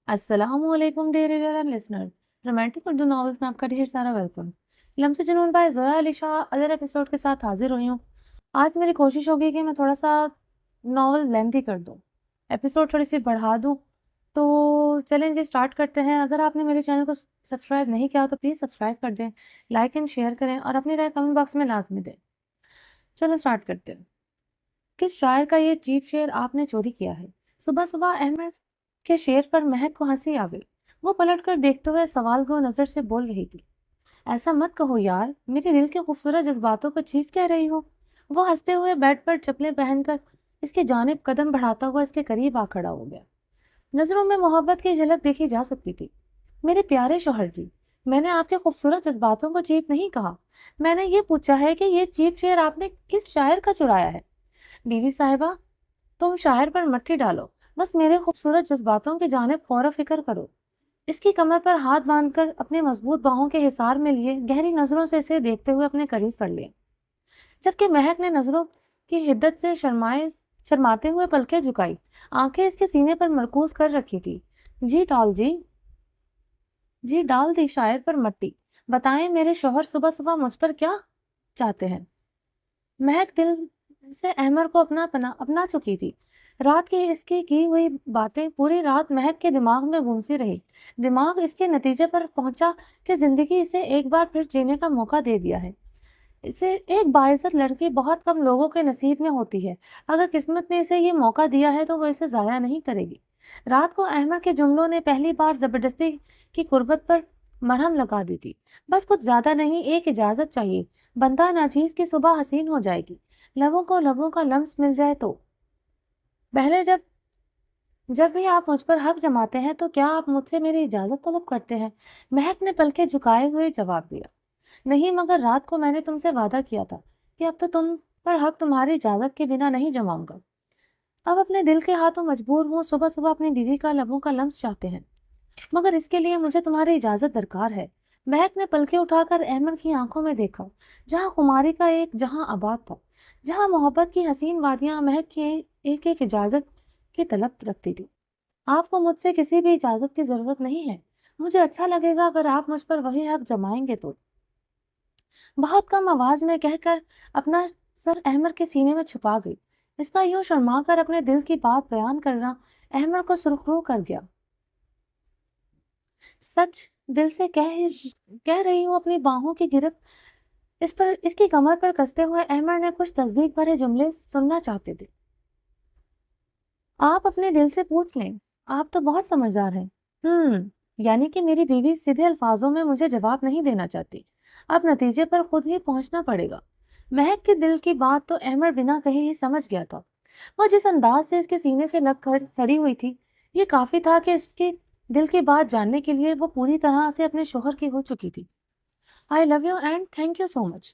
अस्सलाम वालेकुम dear reader and listener. Romantic Urdu novels में आपका ढेर सारा welcome. Lams Junoon by Zoya Ali Shah other episode के साथ हाजिर हुई हूँ। आज मेरी कोशिश होगी कि मैं थोड़ा सा नॉवल लेंथी कर दूँ, एपिसोड थोड़ी सी बढ़ा दूँ। तो चलें जी, स्टार्ट करते हैं। अगर आपने मेरे चैनल को सब्सक्राइब नहीं किया तो प्लीज़ सब्सक्राइब कर दें, लाइक एंड शेयर करें और अपनी राय कमेंट बॉक्स में लाजमी दें। चलो स्टार्ट करते हैं। किस शायर का ये चीप शेर आपने चोरी किया है? सुबह सुबह अहमद के शेर पर महक को हंसी आ गई। वो पलटकर देखते हुए सवाल को नजर से बोल रही थी। ऐसा मत कहो यार, मेरे दिल के खूबसूरत जज्बातों को चीफ कह रही हो। वो हंसते हुए बेड पर चप्पलें पहनकर इसके जानिब कदम बढ़ाता हुआ इसके करीब आ खड़ा हो गया। नजरों में मोहब्बत की झलक देखी जा सकती थी। मेरे प्यारे शौहर जी, मैंने आपके खूबसूरत जज्बातों को चीप नहीं कहा। मैंने ये पूछा है कि ये चीप शेर आपने किस शायर का चुराया है। बीवी साहिबा, तुम शायर पर मट्टी डालो, बस मेरे खूबसूरत जज्बातों की जानिब गौर फिक्र करो। इसकी कमर पर हाथ बांधकर अपने मजबूत बाहों के हिसार में लिए गहरी नजरों से इसे देखते हुए अपने करीब कर लिए, जबकि महक ने नजरों की हिद्दत से शर्माते हुए पलकें झुकाई, आंखें इसके सीने पर मरकूज कर रखी थी। जी डाल जी, जी डाल दी शायर पर मट्टी। बताएं मेरे शौहर सुबह सुबह मुझ पर क्या चाहते हैं। महक दिल से अहमर को अपना चुकी थी। रात की इसकी की हुई बातें पूरी रात महक के दिमाग में गूंजती रही। दिमाग इसके नतीजे पर पहुंचा कि जिंदगी इसे एक बार फिर जीने का मौका दे दिया है। इसे एक बाइज्जत लड़की बहुत कम लोगों के नसीब में होती है। अगर किस्मत ने इसे ये मौका दिया है तो वो इसे जाया नहीं करेगी। रात को अहमद के जुमलों ने पहली बार जबरदस्ती की कुर्बत पर मरहम लगा दी थी। बस कुछ ज्यादा नहीं, एक इजाजत चाहिए। बंदा नाचीज की सुबह हसीन हो जाएगी, लबों को लबों का लम्स मिल जाए तो। पहले जब जब भी आप मुझ पर हक जमाते हैं तो क्या आप मुझसे मेरी इजाजत तलब करते हैं? महक ने पलके झुकाए हुए जवाब दिया। नहीं, मगर रात को मैंने तुमसे वादा किया था कि अब तो तुम पर हक तुम्हारी इजाजत के बिना नहीं जमाऊंगा। अब अपने दिल के हाथों मजबूर हूँ, सुबह सुबह अपनी बीवी का लबों का लम्स चाहते हैं, मगर इसके लिए मुझे तुम्हारी इजाजत दरकार है। महक ने पलके उठाकर अहमद की आंखों में देखा, जहाँ खुमारी का एक जहां आबाद था, जहाँ मोहब्बत की हसीन वादियां महक की एक एक इजाजत की तलब रखती थी। आपको मुझसे किसी भी इजाजत की जरूरत नहीं है। मुझे अच्छा लगेगा अगर आप मुझ पर वही हक जमाएंगे तो। बहुत कम आवाज में कहकर अपना सर अहमद के सीने में छुपा गई। इसका यूं शर्मा कर अपने दिल की बात बयान करना अहमद को सुरखरू कर गया। सच दिल से कह रही हूँ, अपनी बाहों की गिरफ्त इसकी कमर पर कसते हुए अहमद ने कुछ तस्दीक भरे जुमले सुनना चाहते थे। आप अपने दिल से पूछ लें, आप तो बहुत समझदार हैं। यानी कि मेरी बीवी सीधे अल्फाजों में मुझे जवाब नहीं देना चाहती। अब नतीजे पर खुद ही पहुंचना पड़ेगा। महक के दिल की बात तो अहमद बिना कहे ही समझ गया था। वह जिस अंदाज से इसके सीने से लग कर खड़ी हुई थी, ये काफी था कि इसके दिल की बात जानने के लिए वो पूरी तरह से अपने शोहर की हो चुकी थी। I love you and thank you so much.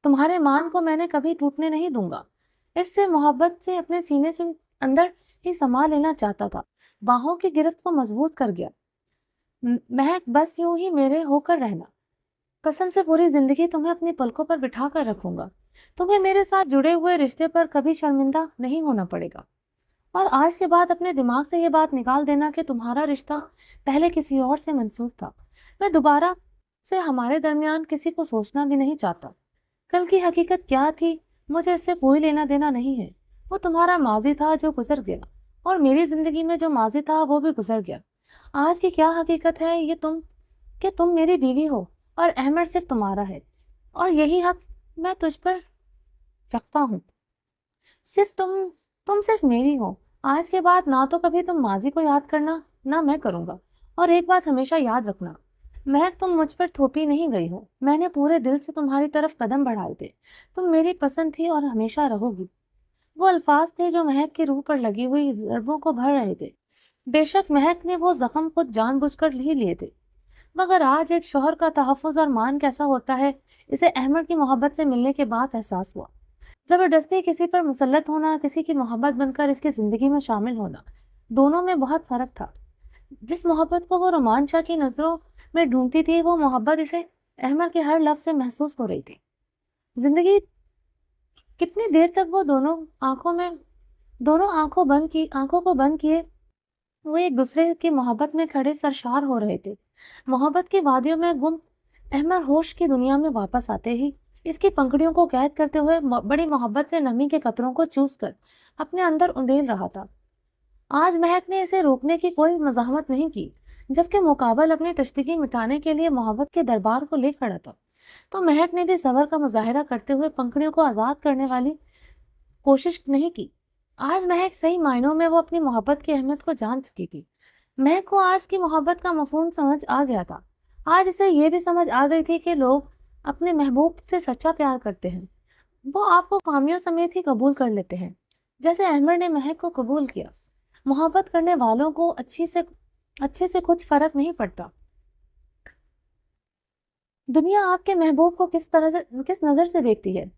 तुम्हारे मान को मैंने कभी टूटने नहीं दूंगा। इससे मोहब्बत से अपने सीने से अंदर ही समा लेना चाहता था। बाहों की गिरफ्त को मजबूत कर गया। महक, बस यूं ही मेरे होकर रहना। कसम से पूरी जिंदगी तुम्हें अपनी पलकों पर बिठा कर रखूंगा। तुम्हें मेरे साथ जुड़े हुए रिश्ते पर कभी शर्मिंदा नहीं होना पड़ेगा। और आज के बाद अपने दिमाग से ये बात निकाल देना कि तुम्हारा रिश्ता पहले किसी और से मंसूब था। मैं दोबारा से हमारे दरमियान किसी को सोचना भी नहीं चाहता। कल की हकीकत क्या थी, मुझे इससे कोई लेना देना नहीं है। वो तुम्हारा माजी था जो गुजर गया, और मेरी जिंदगी में जो माजी था वो भी गुजर गया। आज की क्या हकीकत है ये कि तुम मेरी बीवी हो और अहमद सिर्फ तुम्हारा है, और यही हक मैं तुझ पर रखता हूँ। सिर्फ तुम सिर्फ मेरी हो। आज के बाद ना तो कभी तुम माजी को याद करना, ना मैं करूंगा। और एक बात हमेशा याद रखना, महक, तुम मुझ पर थोपी नहीं गई हो। मैंने पूरे दिल से तुम्हारी तरफ कदम बढ़ाए थे। तुम मेरी पसंद थी और हमेशा रहोगी। वो अल्फाज थे जो महक की रूह पर लगी हुई ज़रबों को भर रहे थे। बेशक महक ने वो जख्म खुद जानबूझकर ही लिए थे, मगर आज एक शौहर का तहफ़्फ़ुज़ और मान कैसा होता है, इसे अहमद की मोहब्बत से मिलने के बाद एहसास हुआ। जबरदस्ती किसी पर मुसल्लत होना, किसी की मोहब्बत बनकर इसकी जिंदगी में शामिल होना, दोनों में बहुत फर्क था। जिस मोहब्बत को वो रोमांचा की नजरों में ढूंढती थी, वो मोहब्बत इसे अहमद के हर लफ्ज से महसूस हो रही थी। जिंदगी कितनी देर तक वो दोनों आंखों को बंद किए वो एक दूसरे की मोहब्बत में खड़े सरशार हो रहे थे। मोहब्बत की वादियों में गुम अहमर होश की दुनिया में वापस आते ही इसकी पंखुड़ियों को कैद करते हुए बड़ी मोहब्बत से नमी के कतरों को चूस कर अपने अंदर उंडेल रहा था। आज महक ने इसे रोकने की कोई मज़ाहमत नहीं की, जबकि मुकाबल अपनी तश्तगी मिटाने के लिए मोहब्बत के दरबार को ले खड़ा था। तो महक ने भी सब्र का मुजाहिरा करते हुए पंखुड़ियों को आज़ाद करने वाली कोशिश नहीं की। आज महक सही मायनों में वो अपनी मोहब्बत की अहमियत को जान चुकी थी। महक को आज की मोहब्बत का मफहूम समझ आ गया था। आज इसे ये भी समझ आ गई थी कि लोग अपने महबूब से सच्चा प्यार करते हैं, वो आपको खामियों समेत ही कबूल कर लेते हैं, जैसे अहमद ने महक को कबूल किया। मोहब्बत करने वालों को अच्छे से कुछ फर्क नहीं पड़ता दुनिया आपके महबूब को किस नज़र से देखती है।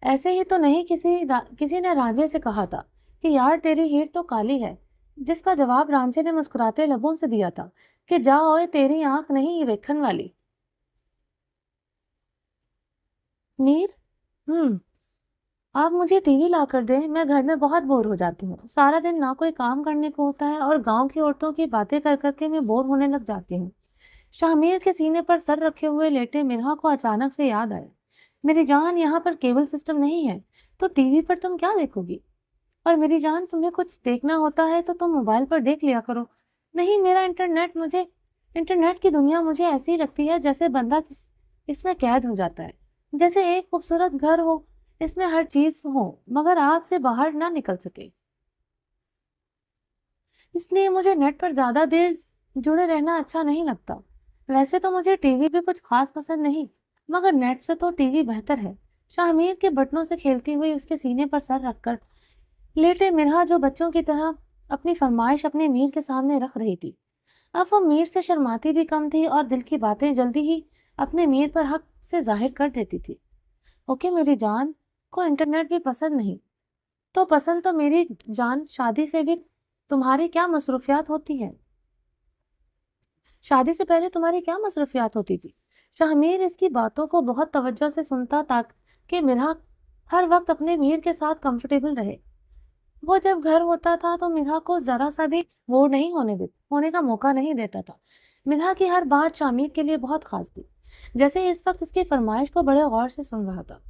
ऐसे ही तो नहीं किसी ने रांझे से कहा था कि यार तेरी हीर तो काली है, जिसका जवाब रांझे ने मुस्कुराते लबों से दिया था कि जा ओए तेरी आंख नहीं वेखन वाली। मीर, आप मुझे टीवी ला कर दें, मैं घर में बहुत बोर हो जाती हूँ। सारा दिन ना कोई काम करने को होता है और गांव की औरतों की बातें कर करके मैं बोर होने लग जाती हूँ। शाहमीर के सीने पर सर रखे हुए लेटे मिर्हा को अचानक से याद आया, मेरी जान यहाँ पर केबल सिस्टम नहीं है, तो टीवी पर तुम क्या देखोगी? और मेरी जान तुम्हें कुछ देखना होता है तो तुम मोबाइल पर देख लिया करो। नहीं, मेरा इंटरनेट की दुनिया मुझे ऐसी लगती है जैसे बंदा इसमें कैद हो जाता है, जैसे एक खूबसूरत घर हो, इसमें हर चीज हो मगर आप से बाहर ना निकल सके। इसलिए मुझे नेट पर ज्यादा देर जुड़े रहना अच्छा नहीं लगता। वैसे तो मुझे टीवी भी कुछ खास पसंद नहीं, मगर नेट से तो टीवी बेहतर है। शाहमीर के बटनों से खेलती हुई उसके सीने पर सर रखकर लेटे मिरहा जो बच्चों की तरह अपनी फरमाइश अपने मीर के सामने रख रही थी। अब वो मीर से शर्माती भी कम थी और दिल की बातें जल्दी ही अपने मीर पर हक से जाहिर कर देती थी। ओके मेरी जान को इंटरनेट भी पसंद नहीं, तो पसंद तो मेरी जान शादी से भी तुम्हारी क्या मसरूफियात होती है? शादी से पहले तुम्हारी क्या मसरूफियात होती थी? शाहमीर इसकी बातों को बहुत तवज्जो से सुनता ताकि मिरहा हर वक्त अपने मीर के साथ कंफर्टेबल रहे। वो जब घर होता था तो मिरहा को जरा सा भी बोर नहीं होने का मौका नहीं देता था। मिरहा की हर बात शामिर के लिए बहुत खास थी, जैसे इस वक्त इसकी फरमाइश को बड़े गौर से सुन रहा था।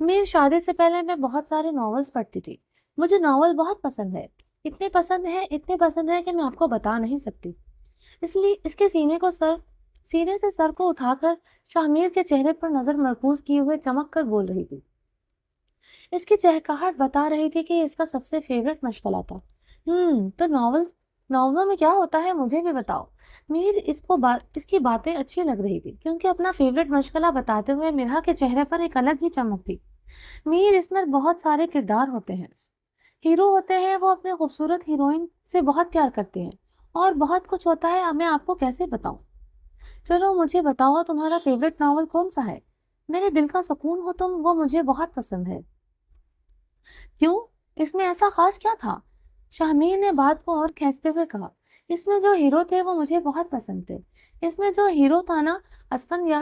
मीर, शादी से पहले मैं बहुत सारे नॉवेल्स पढ़ती थी। मुझे नॉवल बहुत पसंद है, इतने पसंद है कि मैं आपको बता नहीं सकती। इसलिए इसके सीने से सर को उठाकर शाहमीर के चेहरे पर नजर मरकूज किए हुए चमक कर बोल रही थी। इसकी चहकाहट बता रही थी कि इसका सबसे फेवरेट मशगला था। तो नॉवलों में क्या होता है मुझे भी बताओ। मीर इसकी बातें अच्छी लग रही थी क्योंकि अपना फेवरेट मशगला बताते हुए मिरहा के चेहरे पर एक अलग ही चमक थी। मीर, इसमें बहुत सारे किरदार होते हैं। हीरो होते हैं, वो अपने खूबसूरत हीरोइन से बहुत प्यार करते हैं, और बहुत कुछ होता है, अब मैं आपको कैसे बताऊं। चलो मुझे बताओ, तुम्हारा फेवरेट नॉवल कौन सा है? मेरे दिल का सुकून हो तुम, वो मुझे बहुत पसंद है। क्यों, इसमें ऐसा खास क्या था? शाहमीर ने बात को और खींचते हुए कहा। इसमें जो हीरो थे वो मुझे बहुत पसंद थे। इसमें जो हीरो था ना,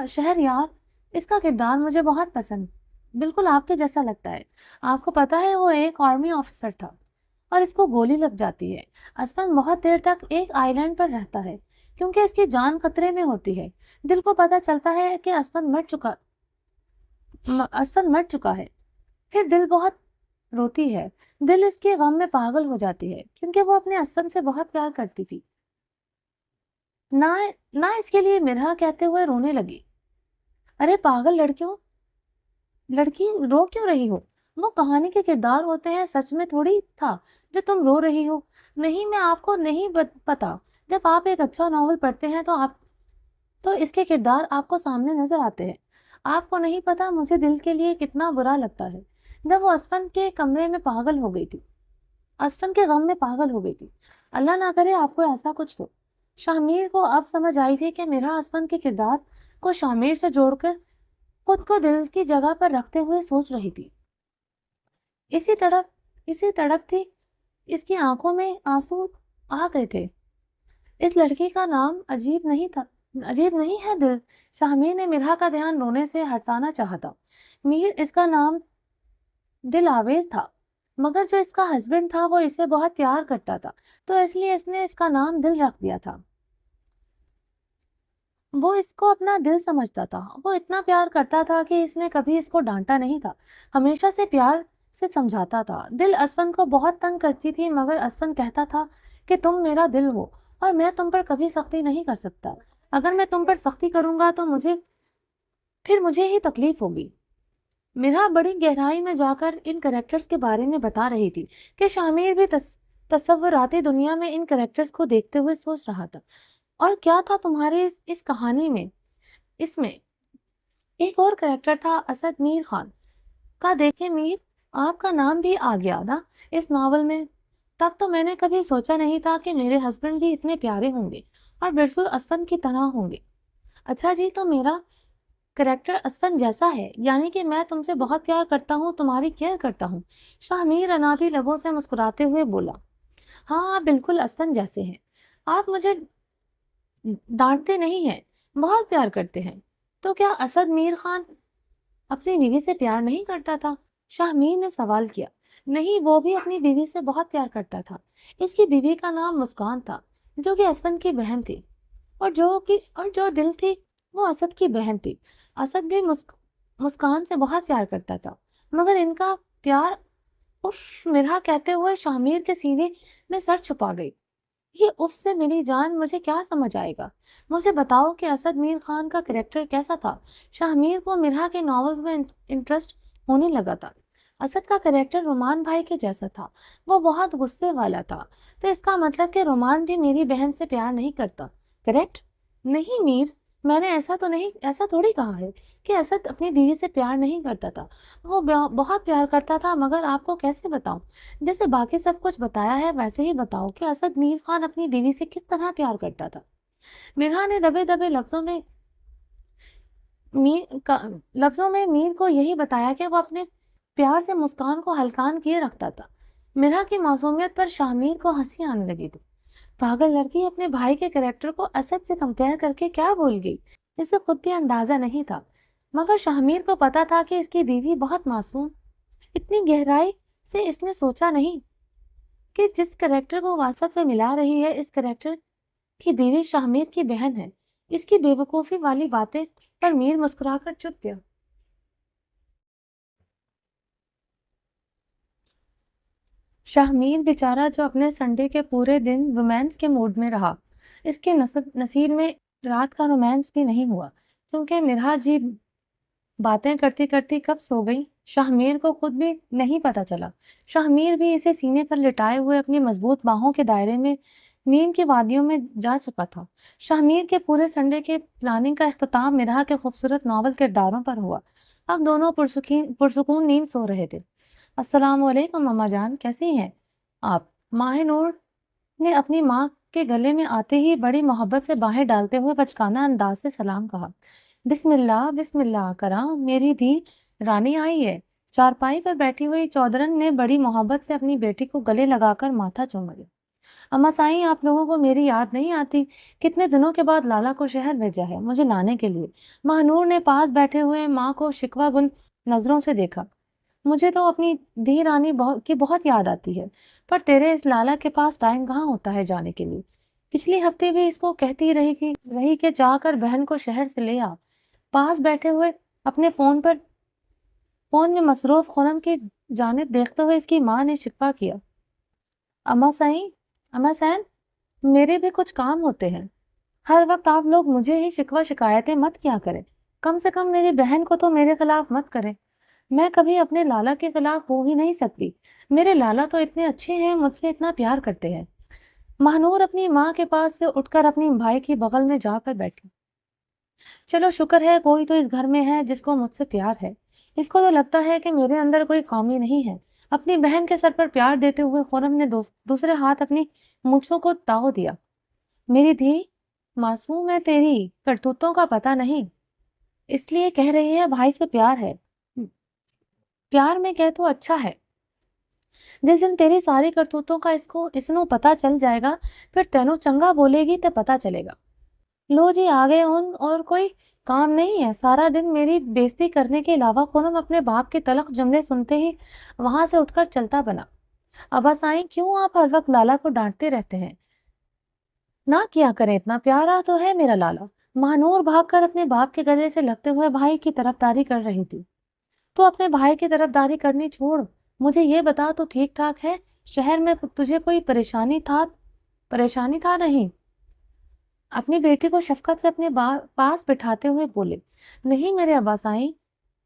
शहरयार, इसका किरदार मुझे बहुत पसंद, बिल्कुल आपके जैसा लगता है। आपको पता है वो एक आर्मी ऑफिसर था और इसको गोली लग जाती है। असफन बहुत देर तक एक आइलैंड पर रहता है क्योंकि इसकी जान खतरे में होती है। दिल को पता चलता है कि असफन मर चुका है। फिर दिल बहुत रोती है। दिल इसके गम में पागल हो जाती है क्योंकि वो अपने असफन से बहुत प्यार करती थी। ना ना इसके लिए मिरहा कहते हुए रोने लगी। अरे पागल लड़की, रो क्यों रही हो? वो कहानी के किरदार होते हैं, सच में थोड़ी था जो तुम रो रही हो। नहीं, मैं आपको नहीं पता। जब आप एक अच्छा नॉवल पढ़ते हैं तो इसके किरदार आपको सामने नजर आते हैं। आपको नहीं पता मुझे दिल के लिए कितना बुरा लगता है जब वो असफन के कमरे में पागल हो गई थी, असफन के गम में पागल हो गई थी। अल्लाह ना करे आपको ऐसा कुछ हो। शामिर को अब समझ आई थी कि मेरा असफन के किरदार को शामिर से जोड़कर खुद को दिल की जगह पर रखते हुए सोच रही थी। इसी तड़प थी, इसकी आंखों में आंसू आ गए थे। इस लड़की का नाम अजीब नहीं है दिल। शाहमीर ने मिरहा का ध्यान रोने से हटाना चाहा था। मीर, इसका नाम दिल आवेज था। मगर जो इसका हस्बैंड था वो इसे बहुत प्यार करता था, तो इसलिए इसने इसका नाम दिल रख दिया था। वो इसको अपना दिल समझता था। वो इतना प्यार करता था कि इसने कभी इसको डांटा नहीं था, हमेशा से प्यार से समझाता था। दिल असफन को बहुत तंग करती थी, मगर असफन कहता था कि तुम मेरा दिल हो और मैं तुम पर कभी सख्ती नहीं कर सकता। अगर मैं तुम पर सख्ती करूंगा तो मुझे ही तकलीफ होगी। मीरा बड़ी गहराई में जाकर इन करेक्टर्स के बारे में बता रही थी कि शामिर भी तस्वुराती दुनिया में इन करेक्टर्स को देखते हुए सोच रहा था, और क्या था तुम्हारी इस कहानी में। इसमें एक और करेक्टर था, असद मीर खान का। देखे मीर, आपका नाम भी आ गया ना इस नॉवल में। तब तो मैंने कभी सोचा नहीं था कि मेरे हस्बैंड भी इतने प्यारे होंगे और बिल्कुल असफन की तरह होंगे। अच्छा जी, तो मेरा करेक्टर असफन जैसा है, यानी कि मैं तुमसे बहुत प्यार करता हूँ, तुम्हारी केयर करता हूँ। शाहमीर अनाबी लबों से मुस्कुराते हुए बोला, हाँ आप बिल्कुल असफन जैसे हैं। आप मुझे डांटते नहीं हैं, बहुत प्यार करते हैं। तो क्या असद मीर खान अपनी बीवी से प्यार नहीं करता था? शाहमीर ने सवाल किया। नहीं, वो भी अपनी बीवी से बहुत प्यार करता था। इसकी बीवी का नाम मुस्कान था, जो कि असफन की बहन थी, और जो दिल थी वो असद की बहन थी। असद भी मुस्कान से बहुत प्यार करता था, मगर इनका प्यार, उफ, मिरहा कहते हुए शामिर के सीने में सर छुपा गई। ये उफ से मेरी जान, मुझे क्या समझ आएगा? मुझे बताओ कि असद मीर खान का कैरेक्टर कैसा था? शाहमीर को मिरहा के नॉवेल्स में इंटरेस्ट होने लगा था। असद का कैरेक्टर रोमान भाई के जैसा था, वो बहुत गुस्से वाला था। तो इसका मतलब कि रोमान भी मेरी बहन से प्यार नहीं करता, करेक्ट? नहीं मीर, मैंने ऐसा थोड़ी कहा है कि असद अपनी बीवी से प्यार नहीं करता था। वो बहुत प्यार करता था, मगर आपको कैसे बताऊं? जैसे बाकी सब कुछ बताया है वैसे ही बताओ कि असद मीर खान अपनी बीवी से किस तरह प्यार करता था। मिरहा ने दबे दबे लफ्जों में मीर को यही बताया कि वो अपने प्यार से मुस्कान को हलकान किए रखता था। मिरहा की मासूमियत पर शाहमीर को हंसी आने लगी थी। पागल लड़की अपने भाई के कैरेक्टर को असद से कंपेयर करके क्या बोल गई, इसे खुद भी अंदाजा नहीं था। मगर शाहमीर को पता था कि इसकी बीवी बहुत मासूम। इतनी गहराई से इसने सोचा नहीं कि जिस करेक्टर को वासा से मिला रही है, इस करेक्टर की बीवी शाहमीर की बहन है। इसकी बेवकूफ़ी वाली बातें पर मीर मुस्कुराकर चुप गया। शाहमीर बेचारा, जो अपने संडे के पूरे दिन रोमांस के मूड में रहा, इसके नसीब में रात का रोमांस भी नहीं हुआ, क्योंकि मिरहा जी बातें करती करती कब सो गई, शाहमीर को खुद भी नहीं पता चला। शाहमीर भी इसे सीने पर लिटाए हुए अपनी मजबूत बाहों के दायरे में नींद की वादियों में जा चुका था। शाहमीर के पूरे संडे के प्लानिंग का इख्तिताम मिराह के खूबसूरत नावल किरदारों पर हुआ। अब दोनों पुरसुकून नींद सो रहे थे। अस्सलाम वालेकुम अम्मा जान, कैसी हैं आप? माहिनूर ने अपनी माँ के गले में आते ही बड़ी मोहब्बत से बाहें डालते हुए बचकाना अंदाज से सलाम कहा। बिस्मिल्लाह बिस्मिल्लाह करा, मेरी धी रानी आई है। चारपाई पर बैठी हुई चौधरन ने बड़ी मोहब्बत से अपनी बेटी को गले लगाकर माथा चूम लिया। अम्मा साईं, आप लोगों को मेरी याद नहीं आती? कितने दिनों के बाद लाला को शहर भेजा है मुझे लाने के लिए। महानूर ने पास बैठे हुए माँ को शिकवा गुन नजरों से देखा। मुझे तो अपनी धी रानी की बहुत याद आती है, पर तेरे इस लाला के पास टाइम कहाँ होता है जाने के लिए। पिछले हफ्ते भी इसको कहती रही कि जाकर बहन को शहर से ले आ। पास बैठे हुए अपने फोन में मसरूफ खुरम की जानिब देखते हुए इसकी माँ ने शिकवा किया। अम्मा साईं, अम्मा सैन, मेरे भी कुछ काम होते हैं। हर वक्त आप लोग मुझे ही शिकवा शिकायतें मत किया करें। कम से कम मेरी बहन को तो मेरे खिलाफ मत करें। मैं कभी अपने लाला के खिलाफ हो ही नहीं सकती। मेरे लाला तो इतने अच्छे हैं, मुझसे इतना प्यार करते हैं। महानूर अपनी माँ के पास से उठकर अपनी भाई की बगल में जाकर बैठी। चलो शुक्र है कोई तो इस घर में है जिसको मुझसे प्यार है। इसको तो लगता है कि मेरे अंदर कोई खामी नहीं है। अपनी बहन के सर पर प्यार देते हुए खुरम ने दूसरे हाथ अपनी मूंछों को ताव दिया। मेरी धी मासूम है, तेरी करतूतों का पता नहीं, इसलिए कह रही है भाई से प्यार है। प्यार में कह तो अच्छा है। जिस दिन तेरी सारी करतूतों का इसनों पता चल जाएगा, फिर तेनों चंगा बोलेगी ते पता चलेगा। لو جی آ گئے ان، اور کوئی کام نہیں ہے؟ سارا دن میری بےزتی کرنے کے علاوہ خرم اپنے باپ کے تلخ جملے سنتے ہی وہاں سے اٹھ کر چلتا بنا۔ ابا سائیں، کیوں آپ ہر وقت لالا کو ڈانٹتے رہتے ہیں؟ نہ کیا کریں، اتنا پیارا تو ہے میرا لالا۔ مہنور بھاگ کر اپنے باپ کے گلے سے لگتے ہوئے بھائی کی طرفداری کر رہی تھی۔ تو اپنے بھائی کی طرفداری کرنی چھوڑ، مجھے یہ بتا تو ٹھیک ٹھاک ہے؟ شہر میں تجھے کوئی پریشانی تھا نہیں؟ اپنی بیٹی کو شفقت سے اپنے پاس بٹھاتے ہوئے بولے، نہیں میرے ابا سائیں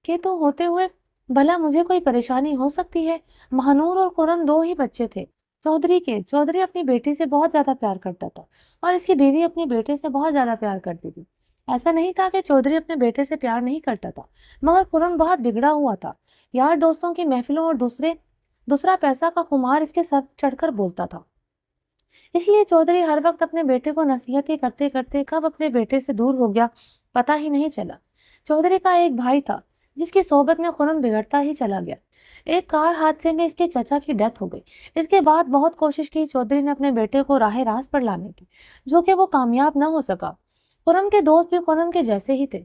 کے تو ہوتے ہوئے بھلا مجھے کوئی پریشانی ہو سکتی ہے؟ مہنور اور خرم دو ہی بچے تھے چودھری اپنی بیٹی سے بہت زیادہ پیار کرتا تھا، اور اس کی بیوی اپنے بیٹے سے بہت زیادہ پیار کرتی تھی۔ ایسا نہیں تھا کہ چودھری اپنے بیٹے سے پیار نہیں کرتا تھا، مگر خرم بہت بگڑا ہوا تھا۔ یار دوستوں کی محفلوں اور دوسرا پیسہ کا خمار اس کے سر چڑھ کر بولتا تھا۔ اس لیے چودھری ہر وقت اپنے بیٹے کو نصیحتیں کرتے کرتے کب اپنے بیٹے سے دور ہو گیا پتہ ہی نہیں چلا۔ چودھری کا ایک بھائی تھا جس کی صحبت میں خرم بگڑتا ہی چلا گیا۔ ایک کار حادثے میں اس کے چچا کی ڈیتھ ہو گئی۔ اس کے بعد بہت کوشش کی چودھری نے اپنے بیٹے کو راہ راست پر لانے کی، جو کہ وہ کامیاب نہ ہو سکا۔ خرم کے دوست بھی خرم کے جیسے ہی تھے،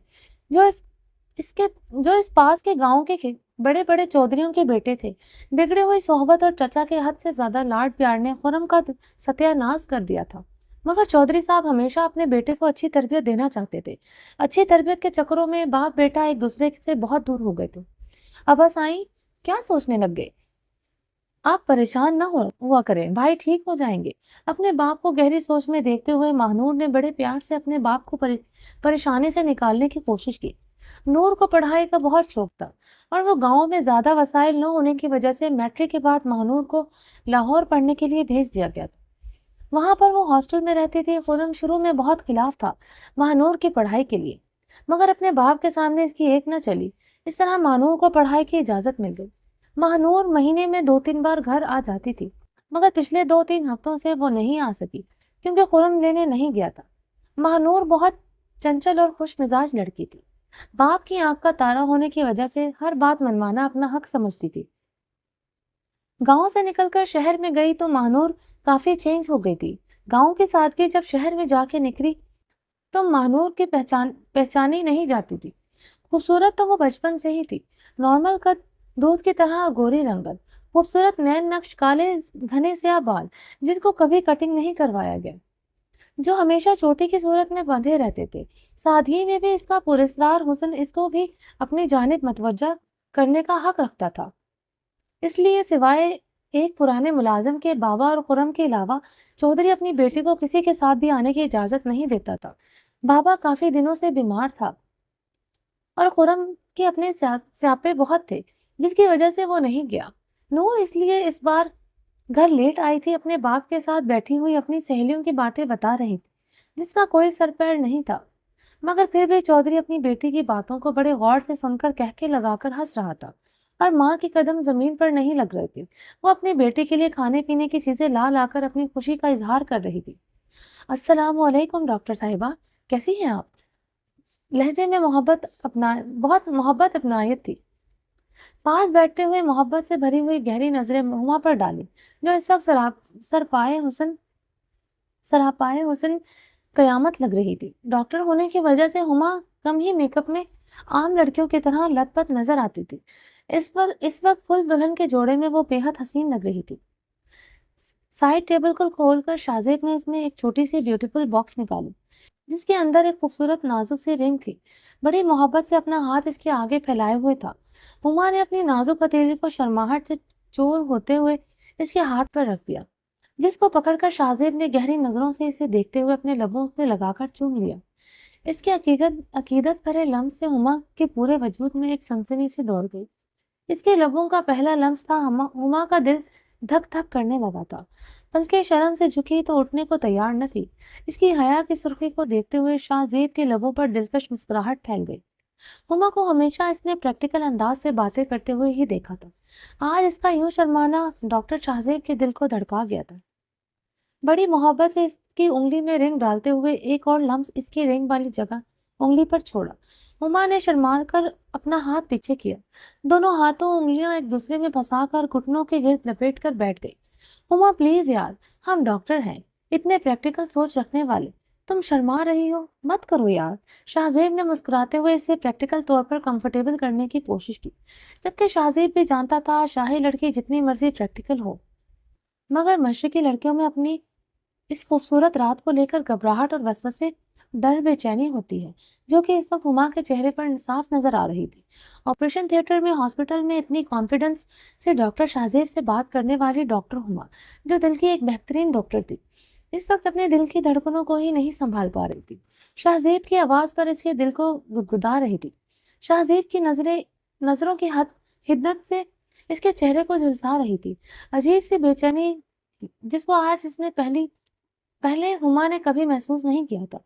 جو اس پاس کے گاؤں کے بڑے بڑے چودھریوں کے بیٹے تھے۔ بگڑی ہوئی صحبت اور چچا کے حد سے زیادہ لاڈ پیار نے خرم کا ستیہ ناش کر دیا تھا، مگر چودھری صاحب ہمیشہ اپنے بیٹے کو اچھی تربیت دینا چاہتے تھے۔ اچھی تربیت کے چکروں میں باپ بیٹا ایک دوسرے سے بہت دور ہو گئے تھے۔ ابا سائیں کیا سوچنے لگ گئے؟ آپ پریشان نہ ہوا کریں، بھائی ٹھیک ہو جائیں گے۔ اپنے باپ کو گہری سوچ میں دیکھتے ہوئے مہنور نے بڑے پیار سے اپنے باپ کو پریشانی سے نکالنے کی کوشش کی۔ نور کو پڑھائی کا بہت شوق تھا، اور وہ گاؤں میں زیادہ وسائل نہ ہونے کی وجہ سے میٹرک کے بعد مہنور کو لاہور پڑھنے کے لیے بھیج دیا گیا تھا۔ وہاں پر وہ ہاسٹل میں رہتی تھی۔ خرم شروع میں بہت خلاف تھا مہنور کی پڑھائی کے لیے، مگر اپنے باپ کے سامنے اس کی ایک نہ چلی۔ اس طرح مہنور کو پڑھائی کی اجازت مل گئی۔ مہنور مہینے میں 2-3 بار گھر آ جاتی تھی، مگر پچھلے 2-3 ہفتوں سے وہ نہیں آ سکی کیونکہ خرم لینے نہیں گیا تھا۔ مہنور بہت چنچل اور خوش مزاج لڑکی تھی۔ باپ کی آنکھ کا تارا ہونے کی وجہ سے ہر بات منوانا اپنا حق سمجھتی تھی۔ گاؤں سے نکل کر شہر میں گئی تو مہنور کافی چینج ہو گئی تھی۔ گاؤں کی سادگی جب شہر میں جا کے نکلی تو مہنور کی پہچانی نہیں جاتی تھی۔ خوبصورت تو وہ بچپن سے ہی تھی، نارمل قد، دودھ کی طرح گوری رنگت، خوبصورت نین نقش، کالے گھنے سیاہ بال جن کو کبھی کٹنگ نہیں کروایا گیا، جو ہمیشہ چوٹی کی صورت میں بندھے رہتے تھے۔ سادگی میں بھی اس کا پراسرار حسن اس کو بھی اپنی جانب متوجہ کرنے کا حق رکھتا تھا۔ اس لیے سوائے ایک پرانے ملازم کے بابا اور خرم کے علاوہ چودھری اپنی بیٹی کو کسی کے ساتھ بھی آنے کی اجازت نہیں دیتا تھا۔ بابا کافی دنوں سے بیمار تھا اور خرم کے اپنے سیاپے بہت تھے، جس کی وجہ سے وہ نہیں گیا۔ نور اس لیے اس بار گھر لیٹ آئی تھی، اپنے باپ کے ساتھ بیٹھی ہوئی اپنی سہیلیوں کی باتیں بتا رہی تھی جس کا کوئی سر پیر نہیں تھا، مگر پھر بھی چودھری اپنی بیٹی کی باتوں کو بڑے غور سے سن کر کہکے لگا کر ہنس رہا تھا، اور ماں کے قدم زمین پر نہیں لگ رہے تھے۔ وہ اپنی بیٹی کے لیے کھانے پینے کی چیزیں لا کر اپنی خوشی کا اظہار کر رہی تھی۔ السلام علیکم ڈاکٹر صاحبہ، کیسی ہیں آپ؟ لہجے میں بہت محبت اپنائیت تھی۔ پاس بیٹھتے ہوئے محبت سے بھری ہوئی گہری نظریں ہما پر ڈالی، جو اس وقت سراپائے حسن قیامت لگ رہی تھی۔ ڈاکٹر ہونے کی وجہ سے ہما کم ہی میک اپ میں عام لڑکیوں کی طرح لت پت نظر آتی تھی۔ اس وقت فل دلہن کے جوڑے میں وہ بے حد حسین لگ رہی تھی۔ سائڈ ٹیبل کو کھول کر شازیب نے اس میں ایک چھوٹی سی بیوٹیفل باکس نکالی جس کے اندر ایک خوبصورت نازک سی رنگ تھی۔ بڑی محبت سے اپنا ہاتھ اس کے آگے پھیلائے ہوئے تھا۔ ہما نے اپنی نازک ہتھیلی کو شرماہٹ سے چور ہوتے ہوئے اس کے ہاتھ پر رکھ دیا، جس کو پکڑ کر شازیب نے گہری نظروں سے اسے دیکھتے ہوئے اپنے لبوں سے لگا کر چوم لیا۔ اس کے عقیدت بھرے لمس سے ہما کے پورے وجود میں ایک سنسنی سی دوڑ گئی۔ اس کے لبوں کا پہلا لمس تھا، ہما کا دل دھک دھک کرنے لگا تھا، بلکہ شرم سے جھکی تو اٹھنے کو تیار نہ تھی۔ اس کی حیا کی سرخی کو دیکھتے ہوئے شازیب کے لبوں پر دلکش مسکراہٹ پھیل گئی۔ ہما کو ہمیشہ اس نے پریکٹیکل انداز سے باتیں کرتے ہوئے ہی دیکھا تھا، آج اس کا یوں شرمانا ڈاکٹر شازیب کے دل کو دھڑکا گیا تھا۔ بڑی محبت سے اس کی انگلی میں رنگ ڈالتے ہوئے ایک اور لمس اس کی رنگ والی جگہ انگلی پر چھوڑا۔ ہما نے شرما کر اپنا ہاتھ پیچھے کیا، دونوں ہاتھوں انگلیاں ایک دوسرے میں پھنسا کر گھٹنوں کے گرد لپیٹ کر بیٹھ گئی۔ ہما پلیز یار، ہم ڈاکٹر ہیں، اتنے پریکٹیکل سوچ رکھنے والے، تم شرما رہی ہو، مت کرو یار۔ شاہ زیب نے مسکراتے ہوئے اسے پریکٹیکل طور پر کمفرٹیبل کرنے کی کوشش کی، جبکہ شاہ زیب بھی جانتا تھا شاہی لڑکی جتنی مرضی پریکٹیکل ہو، مگر مشرقی لڑکیوں میں اپنی اس خوبصورت رات کو لے کر گھبراہٹ اور وسوسے، ڈر، بے چینی ہوتی ہے، جو کہ اس وقت ہما کے چہرے پر صاف نظر آ رہی تھی۔ آپریشن تھیٹر میں، ہاسپٹل میں اتنی کانفیڈنس سے ڈاکٹر شاہزیب سے بات کرنے والی ڈاکٹر ہما، جو دل کی ایک بہترین ڈاکٹر تھی، اس وقت اپنے دل کی دھڑکنوں کو ہی نہیں سنبھال پا رہی تھی۔ شاہزیب کی آواز پر اس کے دل کو گدگدا رہی تھی۔ شاہزیب کی نظروں کی حدت سے اس کے چہرے کو جھلسا رہی تھی، عجیب سی بے چینی جس کو آج اس نے پہلے ہما نے کبھی محسوس نہیں کیا تھا۔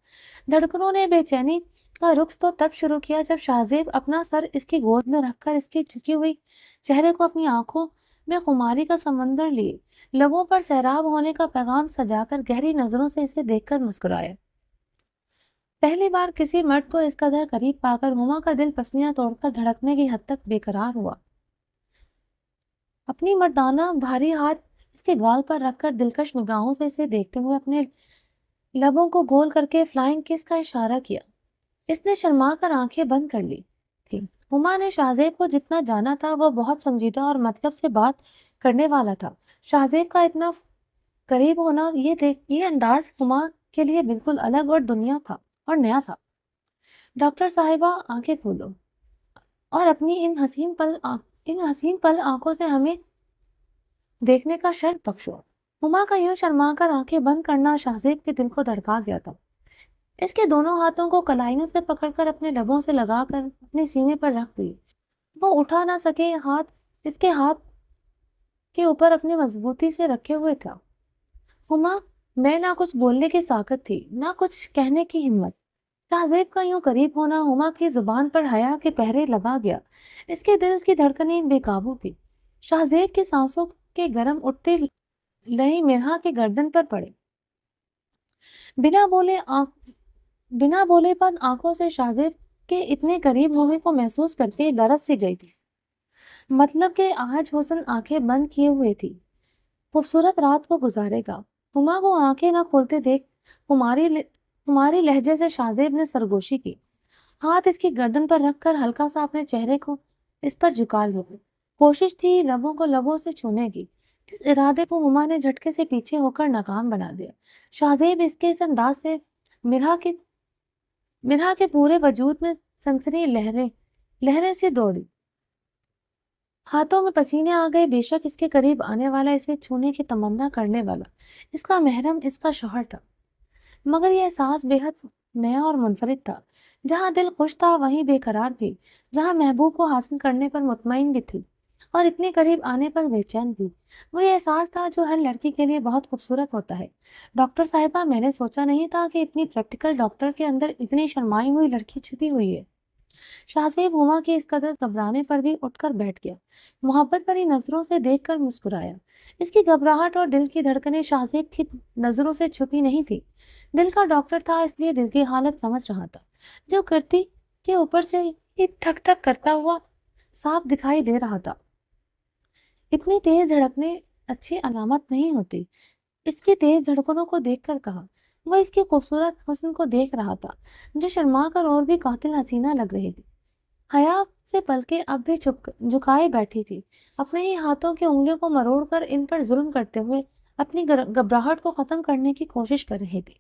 دھڑکنوں نے بے چینی کا رقص تو تب شروع کیا جب شاہزیب اپنا سر اس کی گود میں رکھ کر اس کی جھکی ہوئی چہرے کو اپنی آنکھوں میں خماری کا سمندر لیے، لبوں پر سیراب ہونے کا پیغام سجا کر گہری نظروں سے اسے دیکھ کر مسکرایا۔ پہلی بار کسی مرد کو اس قدر قریب پا کر ہما کا دل پسلیاں توڑ کر دھڑکنے کی حد تک بے قرار ہوا۔ اپنی مردانہ بھاری ہاتھ اس کے گال پر رکھ کر دلکش نگاہوں سے اسے دیکھتے ہوئے اپنے لبوں کو گول کر کے فلائنگ کس کا اشارہ کیا۔ اس نے شرما کر آنکھیں بند کر لی تھی۔ ہما نے شاہزیب کو جتنا جانا تھا وہ بہت سنجیدہ اور مطلب سے بات کرنے والا تھا۔ شاہزیب کا اتنا قریب ہونا، یہ انداز ہما کے لیے بالکل الگ اور دنیا تھا اور نیا تھا۔ ڈاکٹر صاحبہ، آنکھیں کھولو اور اپنی ان حسین پل آنکھوں سے ہمیں دیکھنے کا شرف بخشو۔ ہما کا یوں شرما کر آنکھیں بند کرنا شاہزیب کے دل کو دھڑکا گیا تھا۔ اس کے دونوں ہاتھوں کو کلائیوں سے پکڑ کر اپنے لبوں سے لگا کر اپنے سینے پر رکھ دی۔ وہ اٹھا نہ سکے، ہاتھ اس کے ہاتھ کے اوپر اپنے مضبوطی سے رکھے ہوئے تھا۔ ہما میں نہ کچھ بولنے کی طاقت تھی، نہ کچھ کہنے کی ہمت۔ شاہزیب کا یوں قریب ہونا ہما کی زبان پر حیا کے پہرے لگا گیا۔ اس کے دل کی دھڑکنیں بے قابو تھی۔ شاہزیب کی سانسوں کے گرم اٹھتے لہی مرہا کے گردن پر پڑے۔ بنا بولے بند آنکھوں سے شاہزیب کے اتنے قریب ہونے کو محسوس کر کے لرز سی گئی تھی۔ مطلب کہ آج حسن آنکھیں بند کیے ہوئے تھی، خوبصورت رات کو گزارے گا۔ ہما کو آنکھیں نہ کھولتے دیکھ ہماری لہجے سے شاہزیب نے سرگوشی کی، ہاتھ اس کی گردن پر رکھ کر ہلکا سا اپنے چہرے کو اس پر جھکا لیا۔ کوشش تھی لبوں کو لبوں سے چھونے کی، جس ارادے کو ہما نے جھٹکے سے پیچھے ہو کر ناکام بنا دیا۔ شاہزیب اس کے اس انداز سے مرہا کے پورے وجود میں سنسنی لہریں سی دوڑی، ہاتھوں میں پسینے آ گئے۔ بے شک اس کے قریب آنے والا، اسے چھونے کی تمنا کرنے والا اس کا محرم، اس کا شوہر تھا، مگر یہ احساس بے حد نیا اور منفرد تھا۔ جہاں دل خوش تھا وہیں بے قرار بھی، جہاں محبوب کو حاصل کرنے پر مطمئن بھی تھی اور اتنے قریب آنے پر بے چین بھی۔ وہ یہ احساس تھا جو ہر لڑکی کے لیے بہت خوبصورت ہوتا ہے۔ ڈاکٹر صاحبہ، میں نے سوچا نہیں تھا کہ اتنی پریکٹیکل ڈاکٹر کے اندر اتنی شرمائی ہوئی لڑکی چھپی ہوئی ہے۔ شاہزیب ہما کے اس قدر گھبرانے پر بھی اٹھ کر بیٹھ گیا، محبت بھری نظروں سے دیکھ کر مسکرایا۔ اس کی گھبراہٹ اور دل کی دھڑکنیں شاہزیب کی نظروں سے چھپی نہیں تھی۔ دل کا ڈاکٹر تھا، اس لیے دل کی حالت سمجھ رہا تھا، جو کرتی کے اوپر سے ہی تھک تھک کرتا ہوا صاف دکھائی دے رہا تھا۔ اتنی تیز دھڑکنیں اچھی علامت نہیں ہوتی، اس کی تیز دھڑکنوں کو دیکھ کر کہا۔ وہ اس کے خوبصورت حسن کو دیکھ رہا تھا، جو شرما کر اور بھی قاتل حسینہ لگ رہی تھی۔ حیا سے پلکیں اب بھی جھکائے بیٹھی تھی، اپنے ہی ہاتھوں کی انگلیوں کو مروڑ کر ان پر ظلم کرتے ہوئے اپنی گھبراہٹ کو ختم کرنے کی کوشش کر رہی تھی۔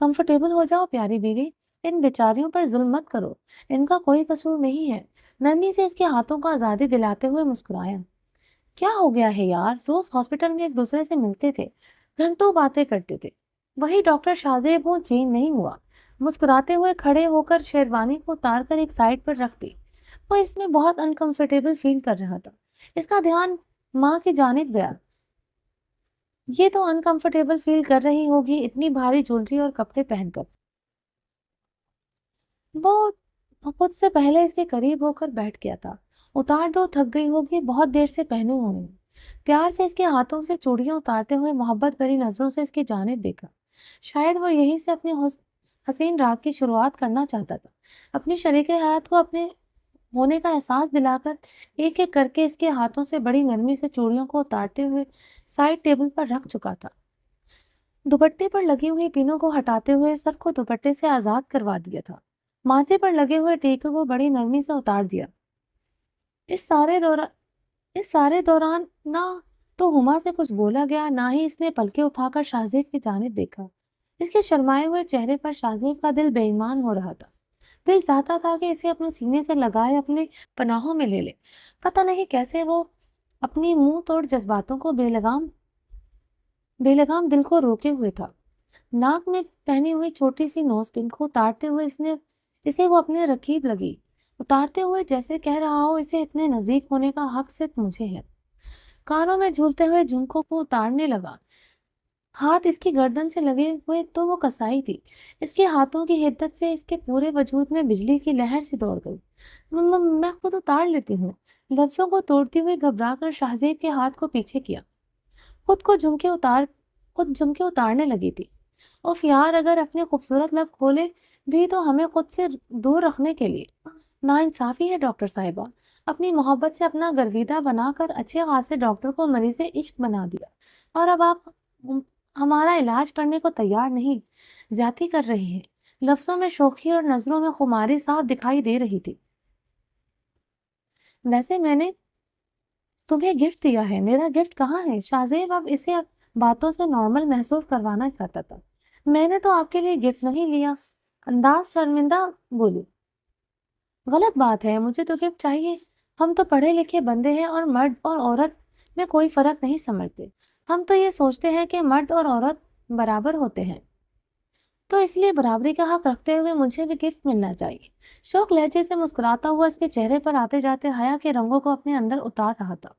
کمفرٹیبل ہو جاؤ پیاری بیوی، ان بیچاریوں پر ظلم مت کرو، ان کا کوئی قصور نہیں ہے۔ نرمی سے اس کے ہاتھوں کو آزادی دلاتے ہوئے مسکرایا۔ کیا ہو گیا ہے یار؟ روز ہاسپٹل میں ایک دوسرے سے ملتے تھے، گھنٹوں باتیں کرتے تھے۔ وہی ڈاکٹر شاہزیب ہوں، چین نہیں ہوا۔ مسکراتے ہوئے کھڑے ہو کر شیروانی کو اتار کر ایک سائڈ پر رکھ دی۔ وہ اس میں بہت انکمفرٹیبل فیل کر رہا تھا۔ اس کا دھیان ماں کی جانب گیا۔ یہ تو انکمفرٹیبل فیل کر رہی ہوگی اتنی بھاری جولری اور کپڑے پہن کر۔ وہ خود سے پہلے اس کے قریب ہو کر بیٹھ گیا تھا۔ اتار دو، تھک گئی ہوگی، بہت دیر سے پہنے ہوئے ہیں۔ پیار سے اس کے ہاتھوں سے چوڑیاں اتارتے ہوئے محبت بھری نظروں سے اس کی جانب دیکھا۔ شاید وہ یہی سے اپنی حسین رات کی شروعات کرنا چاہتا تھا، اپنی شریک حیات کو اپنے ہونے کا احساس دلا کر ایک ایک کر کے اس کے ہاتھوں سے بڑی نرمی سے چوڑیوں کو اتارتے ہوئے سائڈ ٹیبل پر رکھ چکا تھا۔ दुपट्टे पर लगी हुई पिनों को हटाते हुए सर को दुपट्टे से आजाद करवा दिया था। माथे पर लगे हुए टीके को बड़ी नरमी से उतार दिया। इस सारे दौरान इस सारे दौरान ना तो हुमा से कुछ बोला गया, ना ही इसने पलके उठाकर शाहजेब की जानिब देखा। इसके शर्माए हुए चेहरे पर शाहजेब का दिल बेईमान हो रहा था। दिल चाहता था कि इसे अपने सीने से लगाए अपने पनाहों में ले ले। पता नहीं कैसे वो अपनी मुंह तोड़ जज्बातों को बेलगाम बेलगाम दिल को रोके हुए था। नाक में पहनी हुई छोटी सी नोज पिन को उतारते हुए इसने इसे वो अपने रकीब लगी, उतारते हुए जैसे कह रहा हो इसे इतने नजदीक होने का हक सिर्फ मुझे है। कानों में झूलते हुए झुमकों को उतारने लगा। हाथ इसकी गर्दन से लगे हुए तो वो कसाई थी। इसके हाथों की हिद्दत से इसके पूरे वजूद में बिजली की लहर सी दौड़ गई। मैं खुद उतार लेती हूँ। लफ्जों को तोड़ती हुई घबरा कर शाहजेब के हाथ को पीछे किया। खुद को झुमके उतार खुद झुमके उतारने लगी थी। उफ यार, अगर अपने खूबसूरत लब खोले भी तो हमें खुद से दूर रखने के लिए। नाइंसाफी है डॉक्टर साहिबा। अपनी मोहब्बत से अपना गर्विदा बनाकर अच्छे खासे डॉक्टर को मरीज़ इश्क बना दिया, और अब आप हमारा इलाज करने को तैयार नहीं, ज्यादती कर रहे हैं। लफ्जों में शोखी और नजरों में खुमारी साफ दिखाई दे रही थी। वैसे मैंने तुम्हें गिफ्ट दिया है, मेरा गिफ्ट कहाँ है? शाहजेब अब इसे बातों से नॉर्मल महसूस करवाना चाहता था। मैंने तो आपके लिए गिफ्ट नहीं लिया, अंदाज शर्मिंदा बोली। गलत बात है, मुझे तो गिफ्ट चाहिए। हम तो पढ़े लिखे बंदे हैं और मर्द और औरत में कोई फर्क नहीं समझते। हम तो ये सोचते हैं कि मर्द और औरत बराबर होते हैं, तो इसलिए बराबरी का हक रखते हुए मुझे भी गिफ्ट मिलना चाहिए। शौक लहजे से मुस्कुराता हुआ इसके चेहरे पर आते जाते हया के रंगों को अपने अंदर उतार रहा था।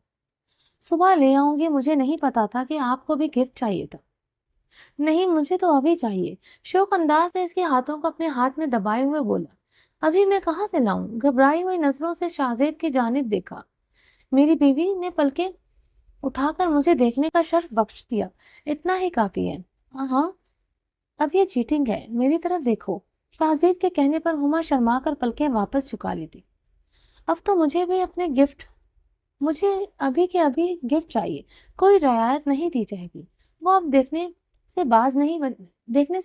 सुबह ले आऊंगी, मुझे नहीं पता था कि आपको भी गिफ्ट चाहिए था। नहीं, मुझे तो अभी चाहिए। शौक अंदाज से इसके हाथों को अपने हाथ में दबाए हुए बोला। अभी मैं कहाँ से लाऊं? घबराई हुई नजरों से शाहजेब की जानिब देखा। मेरी बीवी ने पलके उठाकर मुझे देखने का शर्फ बख्श दिया, इतना ही काफी है। हाँ, अब ये चीटिंग है, मेरी तरफ देखो। शाहजेब के कहने पर हुमा शर्मा कर पलकें वापस झुका ली थी। अब तो मुझे अभी के अभी गिफ्ट चाहिए, कोई रियायत नहीं दी जाएगी। वो अब देखने से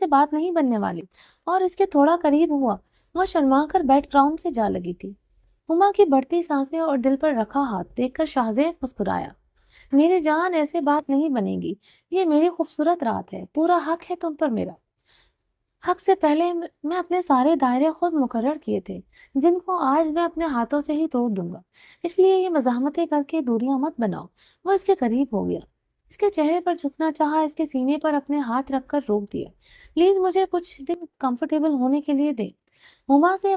बात नहीं बनने वाली। और इसके थोड़ा करीब हुआ, वह शर्मा कर बैकग्राउंड से जा लगी थी। हुमा की बढ़ती सांसें और दिल पर रखा हाथ देखकर शाहजेब मुस्कुराया। मेरी जान, ऐसे बात नहीं बनेगी। ये मेरी खूबसूरत रात है, पूरा हक है तुम पर मेरा। हक से पहले मैं अपने सारे दायरे खुद मुकर्रर किए थे, जिनको आज मैं अपने हाथों से ही तोड़ दूंगा। इसलिए ये मज़ाहमतें करके दूरियां मत बनाओ। वो इसके करीब हो गया, इसके चेहरे पर झुकना चाहा, इसके सीने पर अपने हाथ रखकर रोक दिया। प्लीज मुझे कुछ दिन कंफर्टेबल होने के लिए दे। हुमा से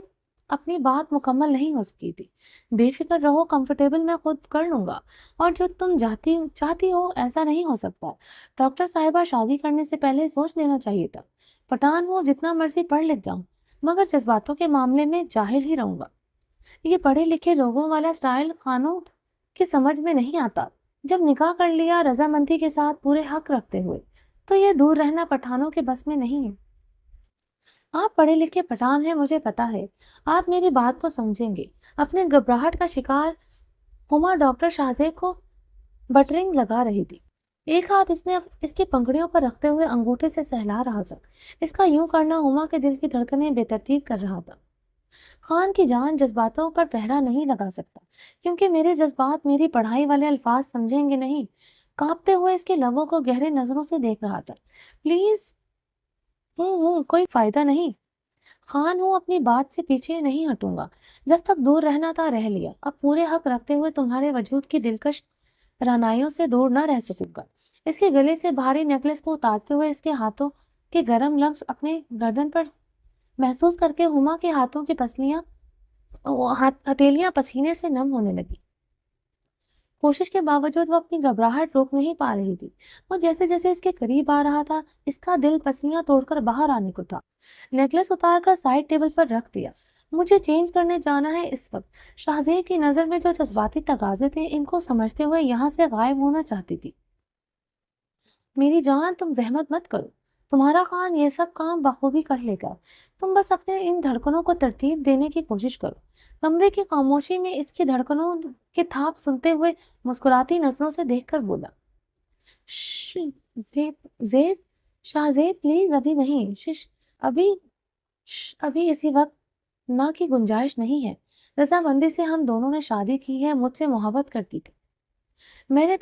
अपनी बात मुकम्मल नहीं हो सकी थी। बेफिक्र रहो, कंफर्टेबल मैं खुद कर लूंगा। और जो तुम चाहती हो ऐसा नहीं हो सकता। डॉक्टर साहिबा, शादी करने से पहले सोच लेना चाहिए था। पठान हूँ, जितना मर्जी पढ़ लिख जाऊं, मगर जज्बातों के मामले में जाहिल ही रहूंगा। ये पढ़े लिखे लोगों वाला स्टाइल खानों की समझ में नहीं आता। जब निकाह कर लिया रजामंदी के साथ पूरे हक रखते हुए, तो ये दूर रहना पठानों के बस में नहीं है। आप पढ़े लिखे पठान हैं, मुझे पता है। आप मेरी बात को समझेंगे। अपने घबराहट का शिकार हुमा डॉक्टर शाहजेब को बटरिंग लगा रही थी। एक हाथ इसने इसकी पंखुड़ियों पर रखते हुए अंगूठे से सहला रहा था। इसका यूं करना हुमा के दिल की धड़कनें बेतरतीब कर रहा था। खान की जान, जज्बातों पर पहरा नहीं लगा सकता, क्योंकि मेरे जज्बात मेरी पढ़ाई वाले अल्फाज समझेंगे नहीं। कांपते हुए इसके लबों को गहरे नजरों से देख रहा था। प्लीज। कोई फायदा नहीं। खान हूँ, अपनी बात से पीछे नहीं हटूंगा। जब तक दूर रहना था रह लिया, अब पूरे हक रखते हुए तुम्हारे वजूद की दिलकश रानाइयों से दूर न रह सकूंगा। इसके गले से भारी नेकलेस को उतारते हुए इसके हाथों के गर्म लम्स अपने गर्दन पर महसूस करके हुमा के हाथों की हथेलियां पसीने से नम होने लगी। कोशिश के बावजूद वो अपनी घबराहट रोक नहीं पा रही थी। वो जैसे जैसे इसके करीब आ रहा था, इसका दिल पसलियां तोड़कर बाहर आने को था। नेकलेस उतार कर साइड टेबल पर रख दिया। मुझे चेंज करने जाना है इस वक्त। शाहजेब की नजर में जो जज्बाती तगाजे थे, इनको समझते हुए यहाँ से गायब होना चाहती थी। मेरी जान, तुम जहमत मत करो। तुम्हारा खान ये सब काम बखूबी कर लेगा। तुम बस अपने इन धड़कनों को तरतीब देने की कोशिश करो। कमरे की खामोशी में इसकी धड़कनों के थाप सुनते हुए मुस्कुराती नजरों से देखकर बोला। जेब जेब। शाहजेब प्लीज अभी नहीं, शिश, अभी अभी इसी वक्त ना की गुंजाइश नहीं है। रजामंदी से हम दोनों ने शादी की है, मुझसे मोहब्बत करती थी। मैं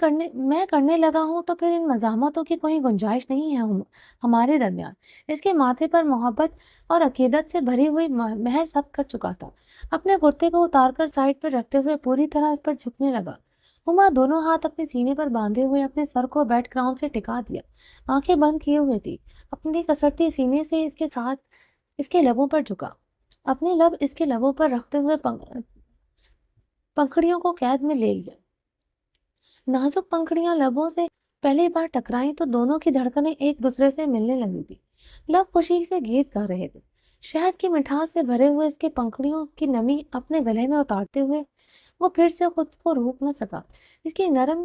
करने लगा हूँ तो फिर इन मज़ाहमतों की कोई गुंजाइश नहीं है हमारे दरमियान। इसके माथे पर मोहब्बत और अकीदत से भरी हुई मेहर सब कर चुका था। अपने कुर्ते को उतारकर साइड पर रखते हुए पूरी तरह इस पर झुकने लगा। हुमा दोनों हाथ अपने सीने पर बांधे हुए अपने सर को बेड ग्राउंड से टिका दिया, आंखें बंद किए हुए थी। अपनी कसरती सीने से इसके साथ इसके लबों पर झुका, अपने लब इसके लबों पर रखते हुए पंखड़ियों को कैद में ले लिया। नाजुक पंखुड़ियां लबों से पहली बार टकराई तो दोनों की धड़कनें एक दूसरे से मिलने लगी थी। लब खुशी से गीत गा रहे थे। शहद की मिठास से भरे हुए इसके पंखुड़ियों की नमी अपने गले में उतारते हुए वो फिर से खुद को रोक न सका। इसकी नरम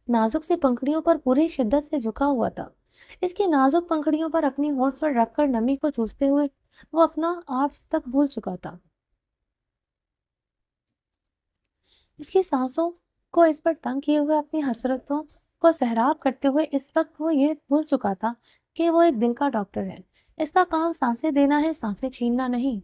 नाजुक सी पंखुड़ियों पर पूरी शिद्दत से झुका हुआ था। इसकी नाजुक पंखुड़ियों पर अपनी होंठ पर रखकर नमी को चूसते हुए वो अपना आप तक भूल चुका था। इसकी सांसों को इस पर तंग किए हुए अपनी हसरतों को सहराब करते हुए इस वक्त वो ये भूल चुका था कि वो एक दिल का डॉक्टर है। इसका काम सांसें देना है, सांसें छीनना नहीं।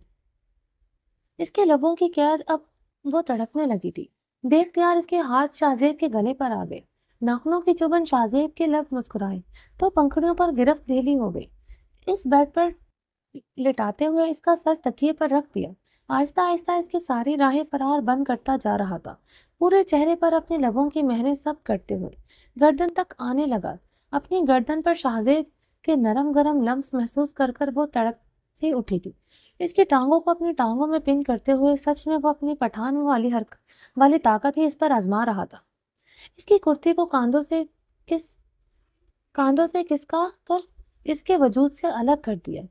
इसके लबों की कैद अब वो तड़पने लगी थी। देखते यार इसके हाथ शाहजेब के गले पर आ गए। नाखूनों की चुभन शाहजेब के लब मुस्कुराए तो पंखुड़ियों पर गिरफ्त ढीली हो गई। इस बेड पर लिटाते हुए इसका सर तकिए पर रख दिया। आहिस्ता आहिस्ता इसकी सारी राहें फरार बंद करता जा रहा था। पूरे चेहरे पर अपने लबों की मेहनें सब करते हुए गर्दन तक आने लगा। अपनी गर्दन पर शाहजेब के नरम गरम लम्स महसूस कर कर वो तड़प से उठी थी। इसकी टांगों को अपनी टांगों में पिन करते हुए सच में वो अपनी पठान वाली ताकत ही इस पर आजमा रहा था। इसकी कुर्ती को किस कांधों से किसका कर इसके वजूद से अलग कर दिया।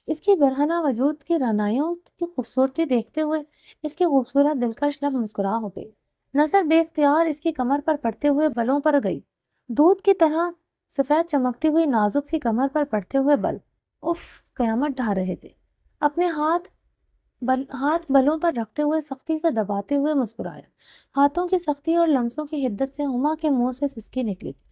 इसकी बरहना वजूद की रनाइयों की खूबसूरती देखते हुए इसके खूबसूरत दिलकश लब मुस्कुरा हो गई। नजर बेख्तियार इसकी कमर पर पड़ते हुए बलों पर गई। दूध की तरह सफेद चमकती हुई नाजुक सी कमर पर पड़ते हुए बल उफ कयामत ढा रहे थे। अपने हाथ बलों पर रखते हुए सख्ती से दबाते हुए मुस्कुराया। हाथों की सख्ती और लम्सों की हिद्दत से हुमा के मुंह से सिसकी निकली थी।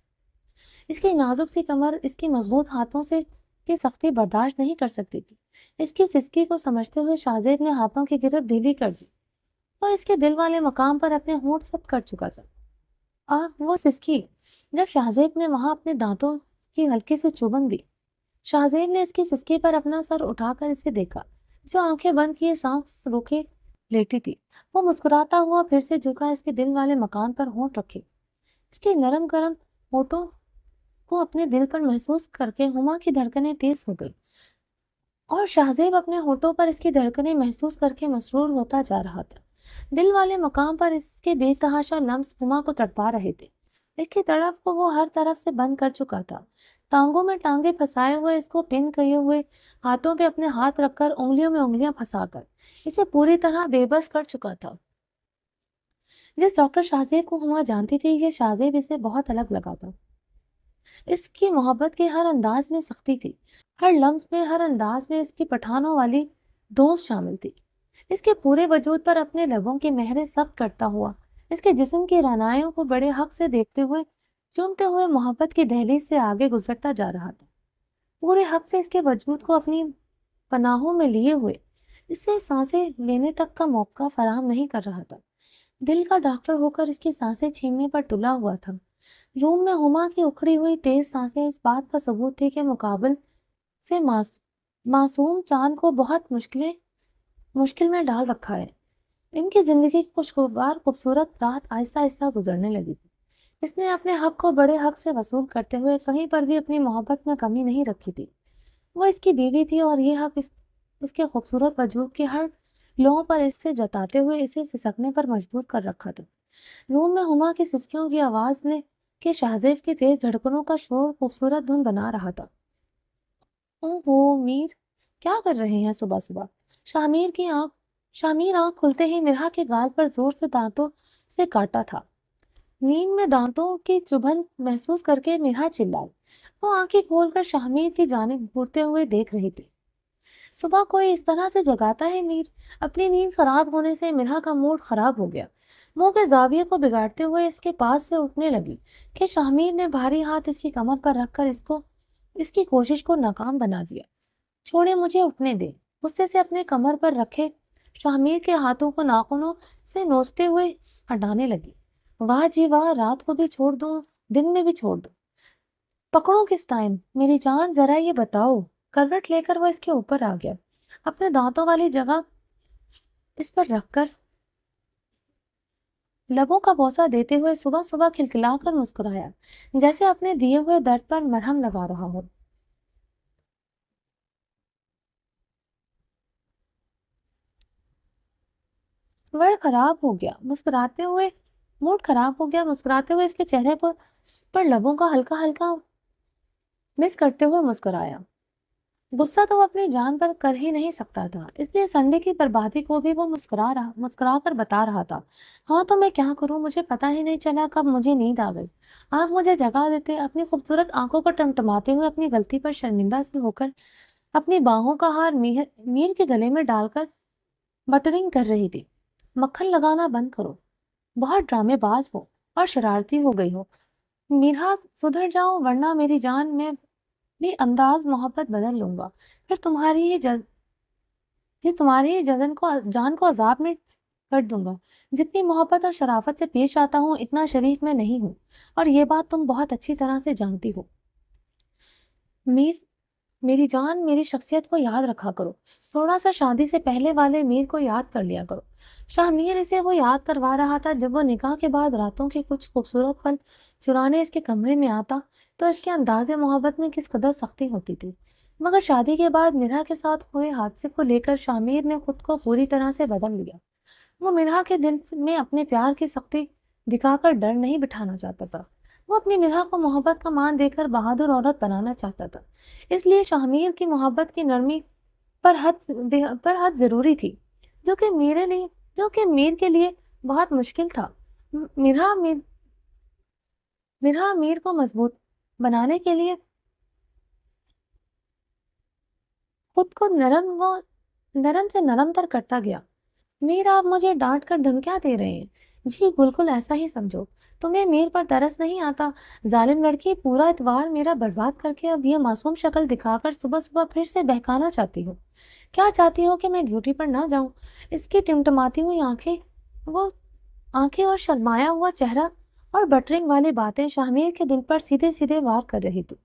इसकी नाजुक सी कमर इसकी मजबूत हाथों से की सख्ती बर्दाश्त नहीं कर सकती थी। इसकी सिसकी को समझते हुए शाहजेब ने हाथों की गिरफ्त ढीली कर दी और इसके दिल वाले मकाम पर अपने होंठ सब कर चुका था। वो सिसकी जब शाहजेब ने वहां अपने दांतों की हल्की सी चुभन दी। शाहजेब ने इसकी सिसकी पर अपना सर उठाकर इसे देखा, जो आंखें बंद किए सांस रोके लेटी थी। वो मुस्कुराता हुआ फिर से झुका, इसके दिल वाले मकान पर होंठ रखे। इसके नरम गरम होठों को अपने दिल पर महसूस करके हुमा की धड़कनें तेज हो गई और शाहजेब अपने होठों पर इसकी धड़कनें महसूस करके मसरूर होता जा रहा था। दिल वाले मकाम पर इसके बेतहाशा लम्स हुमा को तड़पा रहे थे। इसकी तड़प को वो हर तरफ से बंद कर चुका था। टांगों में टांगे फंसाए हुए इसको पिन किए हुए हाथों पे अपने हाथ रखकर उंगलियों में उंगलियां फंसाकर इसे पूरी तरह बेबस कर चुका था। जिस डॉक्टर शाहजेब को हुमा जानती थी, ये शाहजेब इसे बहुत अलग लगा था। इसकी मोहब्बत के हर अंदाज में सख्ती थी। हर लम्स में, हर अंदाज में इसकी पठानों वाली दोस्त शामिल थी। इसके पूरे वजूद पर अपने लबों की मेहरें सब्त करता हुआ इसके जिस्म की रानाइयों को बड़े हक से देखते हुए चूमते हुए मोहब्बत की दहलीज से आगे गुजरता जा रहा था। पूरे हक से इसके वजूद को अपनी पनाहों में लिए हुए इससे सांसें लेने तक का मौका फराहम नहीं कर रहा था। दिल का डॉक्टर होकर इसकी सांसें छीनने पर तुला हुआ था। रूम में हुमा की उखड़ी हुई तेज सांसें इस बात का सबूत थी कि मुकाबल से मासूम चांद को बहुत मुश्किल में डाल रखा है। इनकी जिंदगी की खुशगवार खूबसूरत रात आहिस्ता आहिस्ता गुजरने लगी थी। इसने अपने हक को बड़े हक से वसूल करते हुए कहीं पर भी अपनी मोहब्बत में कमी नहीं रखी थी। वो इसकी बीवी थी और ये हक इसके खूबसूरत वजूद के हर लौं पर इससे जताते हुए इसे सिसकने पर मजबूर कर रखा था। रूम में हुमा की सिसकियों की आवाज ने कि शाहजेब की तेज धड़कनों का शोर खूबसूरत धुन बना रहा था। ओहो मीर, क्या कर रहे हैं सुबह सुबह? शामीर आंख खुलते ही मिरहा के गाल पर जोर से दांतों से काटा था। नींद में दांतों की चुभन महसूस करके मिरहा चिल्लाई। वो आंखें खोलकर शामीर की जानिब घूरते हुए देख रही थी। सुबह कोई इस तरह से जगाता है मीर? अपनी नींद खराब होने से मिरहा का मूड खराब हो गया। मुंह के जाविये को बिगाड़ते हुए इसके पास से उठने लगी कि शाहमीर ने भारी हाथ इसकी कमर पर रखकर इसकी कोशिश को नाकाम बना दिया। छोड़े, मुझे उठने दे। गुस्से से अपने कमर पर रखे शाहमीर के हाथों को नाखूनों से नोचते हुए हटाने लगी। वाह जी वाह, रात को भी छोड़ दूं, दिन में भी छोड़ दूं, पकड़ो किस टाइम? मेरी जान, जरा ये बताओ। करवट लेकर वो इसके ऊपर आ गया, अपने दांतों वाली जगह इस पर रखकर लबों का बोसा देते हुए सुबह सुबह खिलखिलाकर मुस्कुराया, जैसे अपने दिए हुए दर्द पर मरहम लगा रहा हो। वर्ड खराब हो गया मुस्कुराते हुए मूड खराब हो गया मुस्कुराते हुए इसके चेहरे पर लबों का हल्का हल्का मिस करते हुए मुस्कुराया। गुस्सा तो वो अपनी जान पर कर ही नहीं सकता था, इसलिए संडे की बर्बादी को भी वो मुस्कुरा कर बता रहा था। हाँ तो मैं क्या करूं, मुझे पता ही नहीं चला कब मुझे नींद आ गई। आप मुझे जगा देते। अपनी खूबसूरत आंखों को टमटमाते हुए अपनी गलती पर शर्मिंदा से होकर अपनी बाहों का हार मीर के गले में डालकर बटरिंग कर रही थी। मक्खन लगाना बंद करो, बहुत ड्रामेबाज हो और शरारती हो गई हो। मीरा, सुधर जाओ वरना मेरी जान में भी अंदाज मोहब्बत बदल लूंगा। फिर तुम्हारी ही जान को अजाब में कर दूंगा। जितनी मोहब्बत और शराफत से पेश आता हूँ, इतना शरीफ मैं नहीं हूँ, और ये बात तुम बहुत अच्छी तरह से जानती हो। मीर, मेरी जान, मेरी शख्सियत को याद रखा करो। थोड़ा सा शादी से पहले वाले मीर को याद कर लिया करो। शाहमीर इसे वो याद करवा रहा था जब वो निकाह के बाद रातों के कुछ खूबसूरत पल चुराने इसके कमरे में आता तो इसके अंदाज़े मोहब्बत में किस कदर सख्ती होती थी। मगर शादी के बाद मिरा के साथ हुए हादसे को लेकर शाहमीर ने खुद को पूरी तरह से बदल लिया। वो मिरा के दिल में अपने प्यार की सख्ती दिखाकर डर नहीं बिठाना चाहता था। वो अपनी मिरा को मोहब्बत का मान देकर बहादुर औरत बनाना चाहता था। इसलिए शाहमीर की मोहब्बत की नरमी पर हद जरूरी थी, जो कि मेरे लिए जो कि मीर के लिए बहुत मुश्किल था। मिरा मीर को मजबूत बनाने के लिए खुद को नरम से नरम तर करता गया। मीर, आप मुझे डांट कर धमकियां दे रहे हैं? जी बिल्कुल ऐसा ही समझो। तुम्हें मीर पर तरस नहीं आता? जालिम लड़की, पूरा इतवार मेरा बर्बाद करके अब ये मासूम शक्ल दिखाकर सुबह सुबह फिर से बहकाना चाहती हो? क्या चाहती हो कि मैं ड्यूटी पर ना जाऊं? इसकी टिमटिमाती हुई आंखें और शर्माया हुआ चेहरा और बटरिंग वाली बातें शाहमीर के दिल पर सीधे सीधे वार कर रही थी।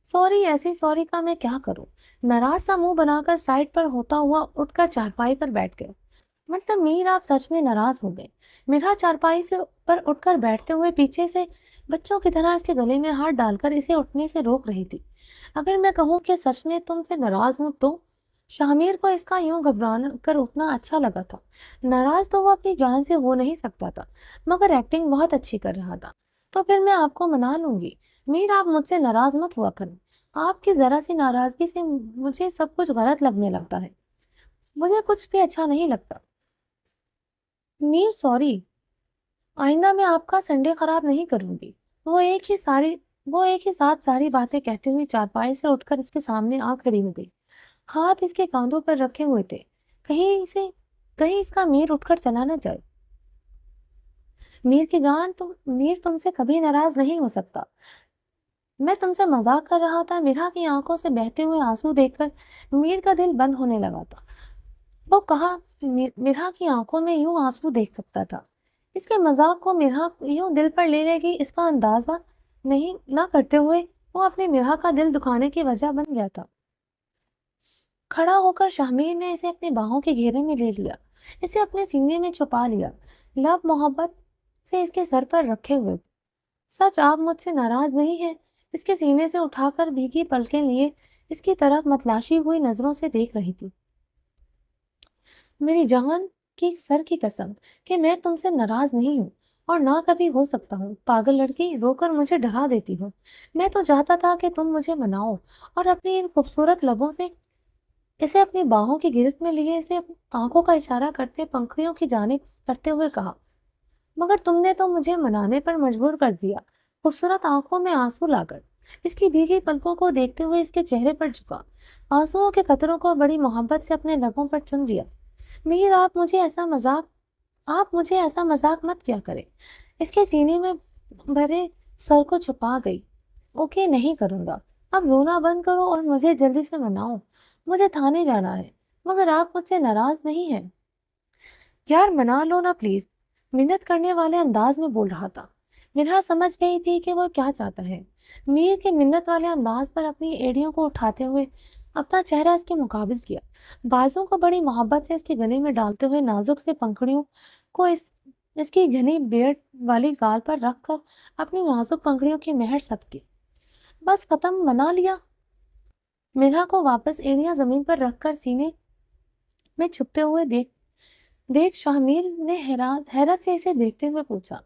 सॉरी, ऐसी सॉरी का मैं क्या करूं? नाराज सा मुंह बनाकर साइड पर होता हुआ उठकर चारपाई पर बैठ गया। मतलब मीर, आप सच में नाराज हो गए? मेरा चारपाई से पर उठकर बैठते हुए पीछे से बच्चों की तरह इसके गले में हाथ डालकर इसे उठने से रोक रही थी। अगर मैं कहूँ कि सच में तुमसे नाराज हूं तो? शामिर को इसका यूं घबरा कर उठना अच्छा लगा था। नाराज तो वो अपनी जान से हो नहीं सकता था, मगर एक्टिंग बहुत अच्छी कर रहा था। तो फिर मैं आपको मना लूंगी। मीर, आप मुझसे नाराज मत हुआ करें। आपकी जरा सी नाराजगी से मुझे सब कुछ गलत लगने लगता है। मुझे कुछ भी अच्छा नहीं लगता। मीर, सॉरी। आइंदा मैं आपका संडे खराब नहीं करूंगी। वो एक ही सारी वो एक ही साथ सारी बातें कहते हुए चारपाई से उठकर इसके सामने आ खड़ी हो गई। हाथ इसके कांधों पर रखे हुए थे, कहीं इसका मीर उठकर चला न जाए। मीर तुमसे कभी नाराज नहीं हो सकता। मैं तुमसे मजाक कर रहा था। मीरा की आंखों से बहते हुए आंसू देखकर मीर का दिल बंद होने लगा था। वो कहा मीरा की आंखों में यूं आंसू देख सकता था। इसके मजाक को मीरा यूं दिल पर ले लेगी, इसका अंदाजा नहीं ना करते हुए वो अपने मीरा का दिल दुखाने की वजह बन गया था। खड़ा होकर शाहमीर ने इसे अपनी बाहों के घेरे में ले लिया, इसे अपने सीने में छुपा लिया, लब मोहब्बत से इसके सर पर रखे हुए। सच, आप मुझसे नाराज नहीं हैं? इसके सीने से उठाकर भीगी पलकें लिए इसकी तरफ मतलाशी हुई नजरों से देख रही थी। मेरी जान की सर की कसम कि मैं तुमसे नाराज नहीं हूँ और ना कभी हो सकता हूँ। पागल लड़की, रोकर मुझे डरा देती हो। मैं तो चाहता था कि तुम मुझे मनाओ और अपनी इन खूबसूरत लबों से इसे अपनी बाहों की गिरफ्त में लिए इसे आंखों का इशारा करते पंखुड़ियों की जानिब करते हुए कहा, मगर तुमने तो मुझे मनाने पर मजबूर कर दिया। खूबसूरत आंखों में आंसू लाकर इसकी भीगी पलकों को देखते हुए इसके चेहरे पर झुका, आंसुओं के कतरों को बड़ी मोहब्बत से अपने लबों पर चुन लिया। मीर, आप मुझे ऐसा मजाक آپ مجھے ایسا مذاق مت کیا کریں۔ اس کے سینے میں بھرے سر کو چھپا گئی۔ اوکے، نہیں کروں گا۔ اب رونا بند کرو اور مجھے جلدی سے مناؤ۔ مجھے تھانے جانا ہے، مگر آپ مجھ سے ناراض نہیں ہیں؟ یار منا لو نا پلیز، منت کرنے والے انداز میں بول رہا تھا۔ مرحا سمجھ گئی تھی کہ وہ کیا چاہتا ہے۔ میر کے منت والے انداز پر اپنی ایڑیوں کو اٹھاتے ہوئے اپنا چہرہ اس کے مقابل کیا، بازوں کو بڑی محبت سے اس کے گلے میں ڈالتے ہوئے نازک سے پنکھڑیوں کو اس کی گھنی بیئرڈ والی گال پر رکھ کر اپنی نازک پنکھڑیوں کی مہر سب کی۔ بس ختم، منا لیا؟ مرحا کو واپس ایڑیاں زمین پر رکھ کر سینے میں چھپتے ہوئے دیکھ شاہمیر نے حیرت سے اسے دیکھتے ہوئے پوچھا،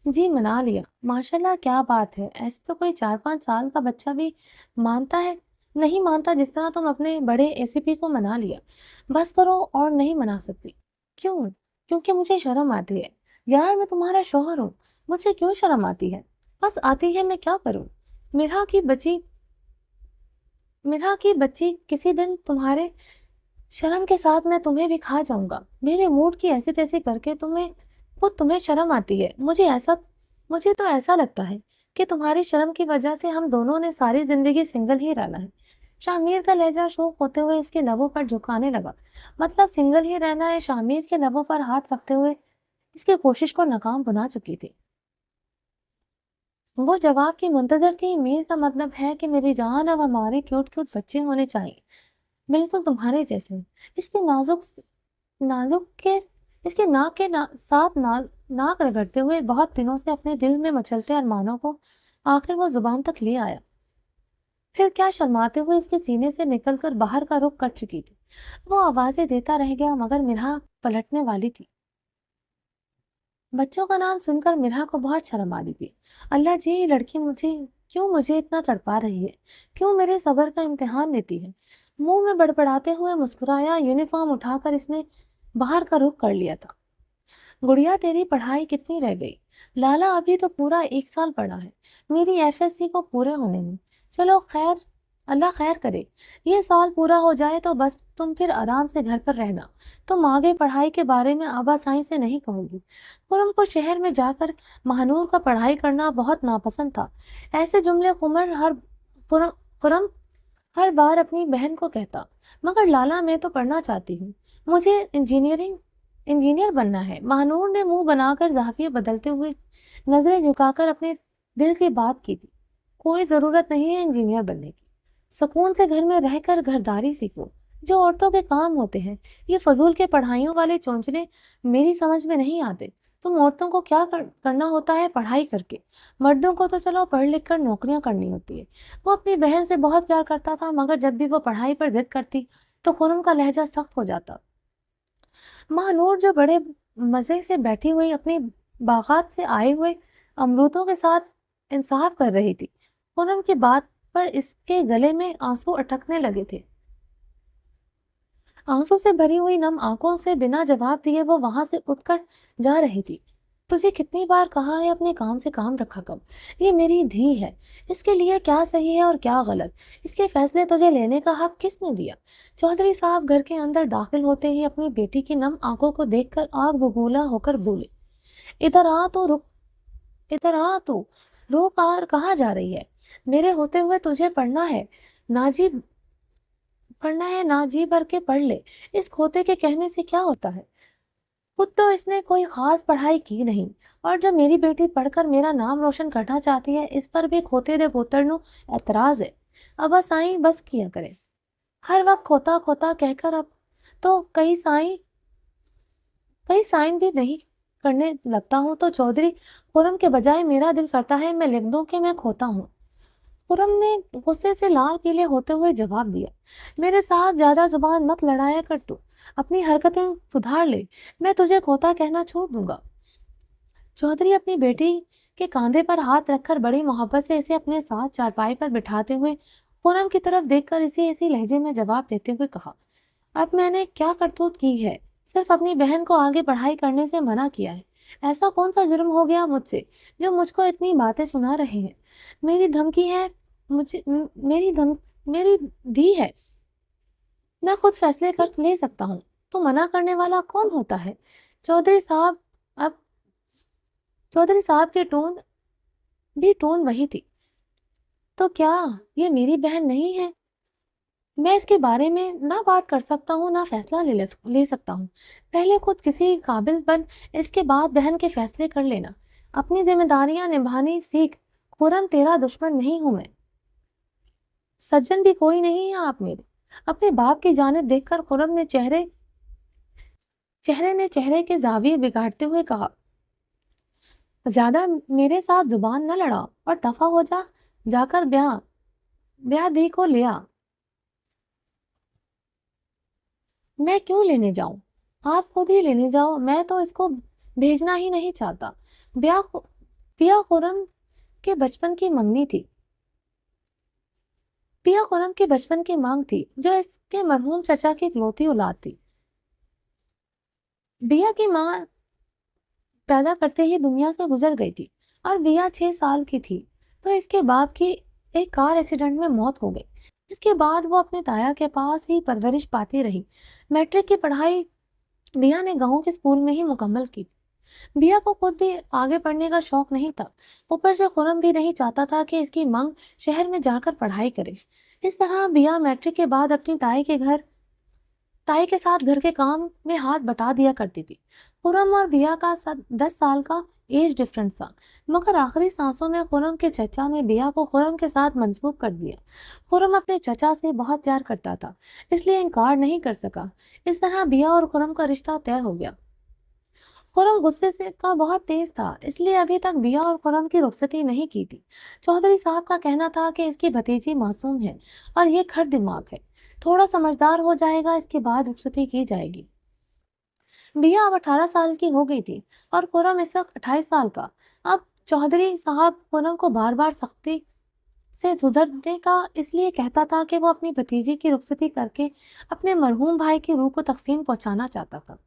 جی منا لیا؟ ماشاءاللہ، کیا بات ہے، ایسے تو کوئی 4-5 سال کا بچہ بھی مانتا ہے، نہیں مانتا جس طرح تم اپنے بڑے ACP کو منا لیا۔ بس کرو، اور نہیں منا سکتی۔ کیوں؟ کیونکہ مجھے شرم آتی ہے۔ یار میں تمہارا شوہر ہوں، مجھ سے کیوں شرم آتی ہے؟ بس آتی ہے، میں کیا کروں؟ مرحا کی بچی کسی دن تمہارے شرم کے ساتھ میں تمہیں بھی کھا جاؤں گا۔ میرے موڈ کی ایسی تیسی کر کے تمہیں شرم آتی ہے۔ مجھے تو ایسا لگتا ہے کہ تمہاری شرم کی وجہ سے ہم دونوں نے ساری زندگی سنگل ہی رہنا ہے۔ شاہمیر کا لہجہ شوق ہوتے ہوئے اس کے لبوں پر جھکانے لگا۔ مطلب سنگل ہی رہنا ہے؟ شاہمیر کے لبوں پر ہاتھ رکھتے ہوئے اس کی کوشش کو ناکام بنا چکی تھی۔ وہ جواب کی منتظر تھی۔ میر کا مطلب ہے کہ میری جان، اب ہمارے کیوٹ کیوٹ بچے ہونے چاہیے، بالکل تمہارے جیسے۔ اس کے اس کے ناک کے ساتھ ناک رگڑتے ہوئے بہت دنوں سے اپنے دل میں مچلتے ارمانوں کو آخر وہ زبان تک لے آیا۔ پھر کیا شرماتے ہوئے اس کے سینے سے نکل کر باہر کا رخ کر چکی تھی۔ وہ آوازیں دیتا رہ گیا، مگر مرحا پلٹنے والی تھی۔ بچوں کا نام سن کر مرحا کو بہت شرم آ رہی تھی۔ اللہ جی، یہ لڑکی مجھے اتنا تڑپا رہی ہے؟ کیوں میرے صبر کا امتحان لیتی ہے؟ منہ میں بڑبڑاتے ہوئے مسکرایا۔ یونیفارم اٹھا کر اس نے باہر کا رخ کر لیا تھا۔ گڑیا، تیری پڑھائی کتنی رہ گئی؟ لالا ابھی تو پورا 1 سال پڑھا ہے میری FSC کو پورے ہونے میں۔ چلو خیر، اللہ خیر کرے۔ یہ سال پورا ہو جائے تو بس تم پھر آرام سے گھر پر رہنا۔ تم آگے پڑھائی کے بارے میں آبا سائیں سے نہیں کہو گی۔ خرم کو شہر میں جا کر مہنور کا پڑھائی کرنا بہت ناپسند تھا۔ ایسے جملے خرم ہر بار اپنی بہن کو کہتا۔ مگر لالا، میں تو پڑھنا چاہتی ہوں، مجھے انجینئر بننا ہے۔ مہنور نے منہ بنا کر زاویہ بدلتے ہوئے نظریں جھکا کر اپنے دل کی بات کی تھی۔ کوئی ضرورت نہیں ہے انجینئر بننے کی، سکون سے گھر میں رہ کر گھرداری سیکھو، جو عورتوں کے کام ہوتے ہیں۔ یہ فضول کے پڑھائیوں والے چونچلے میری سمجھ میں نہیں آتے۔ تم عورتوں کو کیا کرنا ہوتا ہے پڑھائی کر کے؟ مردوں کو تو چلو پڑھ لکھ کر نوکریاں کرنی ہوتی ہے۔ وہ اپنی بہن سے بہت پیار کرتا تھا، مگر جب بھی وہ پڑھائی پر ضد کرتی تو خرم کا لہجہ سخت ہو جاتا۔ مہنور جو بڑے مزے سے بیٹھی ہوئی اپنی باغات سے آئے ہوئے امرودوں کے ساتھ انصاف کر رہی تھی، خرم کی بات پر اس کے گلے میں آنسو اٹکنے لگے تھے۔ آنسو سے بھری ہوئی نم آنکھوں سے بنا جواب دیے وہ وہاں سے اٹھ کر جا رہی تھی۔ تجھے کتنی بار کہا ہے اپنے کام سے کام رکھا کر۔ یہ میری دھی ہے، اس کے لیے کیا صحیح ہے اور کیا غلط، اس کے فیصلے تجھے لینے کا حق کس نے دیا؟ چودھری صاحب گھر کے اندر داخل ہوتے ہی اپنی بیٹی کی نم آنکھوں کو دیکھ کر آگ ببولا ہو کر بولے، ادھر آ تو روک، آر کہاں جا رہی ہے؟ میرے ہوتے ہوئے تجھے پڑھنا ہے، نا جی بھر کے پڑھ لے۔ اس کھوتے کے کہنے سے کیا ہوتا ہے؟ خود تو اس نے کوئی خاص پڑھائی کی نہیں، اور جب میری بیٹی پڑھ کر میرا نام روشن کرنا چاہتی ہے، اس پر بھی کھوتے دے پوتر نو اعتراض ہے۔ ابا سائیں بس کیا کرے، ہر وقت کھوتا کھوتا کہہ کر اب تو کئی سائن بھی نہیں کرنے لگتا ہوں تو چودھری خرم کے بجائے میرا دل کرتا ہے میں لکھ دوں کہ میں کھوتا ہوں۔ خرم نے غصے سے لال پیلے ہوتے ہوئے جواب دیا، میرے ساتھ زیادہ زبان مت لڑایا کر، تو اپنی حرکتیں سدھار لے، میں تجھے کھوتا کہنا چھوڑ دوں گا۔ چودھری اپنی بیٹی کے کاندھے پر ہاتھ رکھ کر بڑی محبت سے اسے اپنے ساتھ چارپائی پر بٹھاتے ہوئے خرم کی طرف دیکھ کر اسی لہجے میں جواب دیتے ہوئے کہا، اب میں نے کیا کرتوت کی ہے؟ صرف اپنی بہن کو آگے پڑھائی کرنے سے منع کیا ہے۔ ایسا کون سا جرم ہو گیا مجھ سے جو مجھ کو اتنی باتیں سنا رہے ہیں؟ میری دھمکی ہے، میری دھی ہے، میں خود فیصلے کر لے سکتا ہوں، تو منع کرنے والا کون ہوتا ہے؟ چودھری صاحب اب चौधरी साहब की टोन वही थी। तो क्या ये मेरी बहन नहीं है? मैं इसके बारे में ना बात कर सकता हूँ ना फैसला ले सकता हूँ। पहले खुद किसी काबिल बन, इसके बाद बहन के फैसले कर लेना। अपनी जिम्मेदारियां निभानी सीख। खुरम, तेरा दुश्मन नहीं हूं मैं। सज्जन भी कोई नहीं है आप मेरे। अपने बाप की जानिब देखकर खुरम ने चेहरे के जाविये बिगाड़ते हुए कहा, ज्यादा मेरे साथ जुबान न लड़ा और दफा हो जा। जाकर ब्याह ब्याह दी को ले आ। मैं क्यों लेने जाऊं? आप खुद ही लेने जाओ, मैं तो इसको भेजना ही नहीं चाहता। ब्याह पिया खुरम के बचपन की मंगनी थी। पिया खुरम के बचपन की मांग थी, जो इसके मरहूम चचा की इकलौती औलाद थी। बिया की मां पैदा करते ही दुनिया से गुजर गई थी और बिया 6 साल की थी तो इसके बाप की एक कार एक्सीडेंट में मौत हो गई। इसके बाद वो अपने ताया के पास ही परवरिश पाती रही। मैट्रिक की पढ़ाई बिया ने गांव के स्कूल में ही मुकम्मल की। बिया को खुद भी आगे पढ़ने का शौक नहीं था। ऊपर से खुरम भी नहीं चाहता था कि इसकी मांग शहर में जाकर पढ़ाई करे। इस तरह बिया मैट्रिक के बाद अपनी ताई के साथ घर के काम में हाथ बटा दिया करती थी। खुरम और बिया का 10 साल का एज डिफरेंस था, मगर आखिरी सांसों में खुरम के चचा ने बिया को खुरम के साथ मंसूब कर दिया। खुरम अपने चचा से बहुत प्यार करता था, इसलिए इनकार नहीं कर सका। इस तरह बिया और खुरम का रिश्ता तय हो गया। खुरम गुस्से से का बहुत तेज था, इसलिए अभी तक बिया और खुरम की रुखसती नहीं की थी। चौधरी साहब का कहना था कि इसकी भतीजी मासूम है और ये खर दिमाग है, थोड़ा समझदार हो जाएगा, इसके बाद रुखसती की जाएगी। बिया अब 18 साल की हो गई थी और खुरम इस वक्त 28 साल का। अब चौधरी साहब खुरम को बार बार सख्ती से सुधरने का इसलिए कहता था कि वो अपनी भतीजी की रुखसती करके अपने मरहूम भाई की रूह को तकसीम पहुंचाना चाहता था।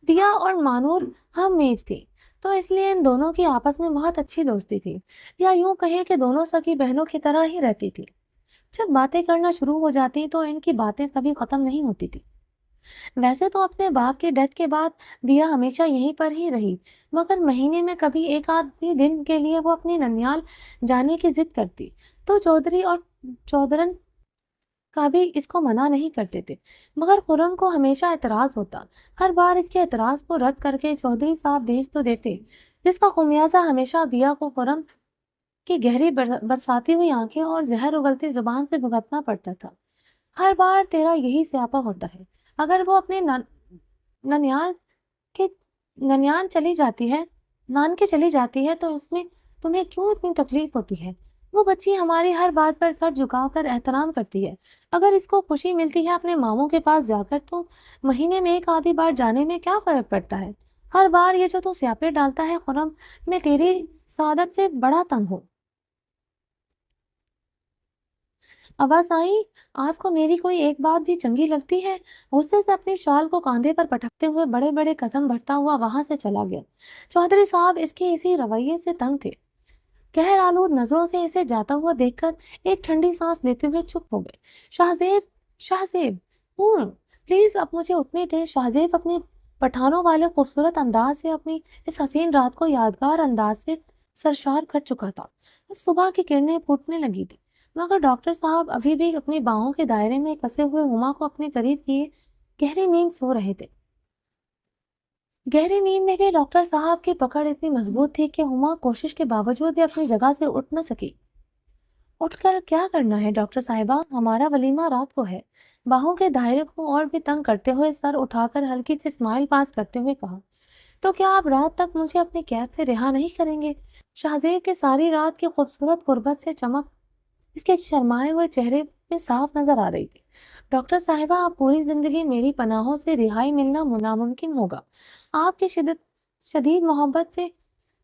बिया और मानूर हम मेज थी, तो इसलिए इन दोनों की आपस में बहुत अच्छी दोस्ती थी, या यूं कहें कि दोनों सगी बहनों की तरह ही रहती थी। जब बातें करना शुरू हो जाती तो इनकी बातें कभी खत्म नहीं होती थी। वैसे तो अपने बाप की डेथ के बाद बिया हमेशा यहीं पर ही रही, मगर महीने में कभी एक आधे दिन के लिए वो अपनी ननियाल जाने की जिद करती, तो चौधरी और चौधरन का भी इसको मना नहीं करते थे। मगर खुर्रम को हमेशा एतराज होता। हर बार इसके एतराज को रद्द करके चौधरी साहब भेज तो देते, जिसका खुमियाजा हमेशा बिया को खुर्रम की गहरी बरसाती हुई आंखें और जहर उगलती जुबान से भुगतना पड़ता था। हर बार तेरा यही स्यापा होता है। अगर वो अपने ननियाल के ननियाल चली जाती है नान के चली जाती है तो इसमें तुम्हें क्यों इतनी तकलीफ होती है? वो बच्ची हमारी हर बात पर सर झुकाकर एहतराम करती है। अगर इसको खुशी मिलती है अपने मामों के पास जाकर, तो महीने में एक आधी बार जाने में क्या फर्क पड़ता है? हर बार ये जो तू स्यापे डालता है खुरम, मैं तेरी सादत से बड़ा तंग हूँ। आवाज आई, आपको मेरी कोई एक बात भी चंगी लगती है? गुस्से से अपनी शॉल को कांधे पर पटकते हुए बड़े बड़े कदम बढ़ता हुआ वहां से चला गया। चौधरी साहब इसके इसी रवैये से तंग थे। कहर आलूद नजरों से इसे जाता हुआ देखकर एक ठंडी सांस लेते हुए चुप हो गए। शाहजेब, शाहजेब, प्लीज अब मुझे उठने दे। शाहजेब अपने पठानों वाले खूबसूरत अंदाज से अपनी इस हसीन रात को यादगार अंदाज से सरशार कर चुका था। अब सुबह की किरणें फूटने लगी थी, मगर डॉक्टर साहब अभी भी अपनी बाहों के दायरे में कसे हुए हुमा को अपने करीब किए गहरी नींद सो रहे थे। गहरी नींद में भी डॉक्टर साहब की पकड़ इतनी मजबूत थी कि हुमा कोशिश के बावजूद भी अपनी जगह से उठ न सकी। उठकर क्या करना है डॉक्टर साहिबा? हमारा वलीमा रात को है। बाहों के दायरे को और भी तंग करते हुए सर उठाकर हल्की सी स्माइल पास करते हुए कहा, तो क्या आप रात तक मुझे अपनी कैद से रिहा नहीं करेंगे? शाहजेब के सारी रात की खूबसूरत गुर्बत से चमक इसके शर्माए हुए चेहरे पे साफ नजर आ रही थी। डॉक्टर साहिबा, आप पूरी जिंदगी मेरी पनाहों से रिहाई मिलना नामुमकिन होगा। आपकी शिदत शदीद मोहब्बत से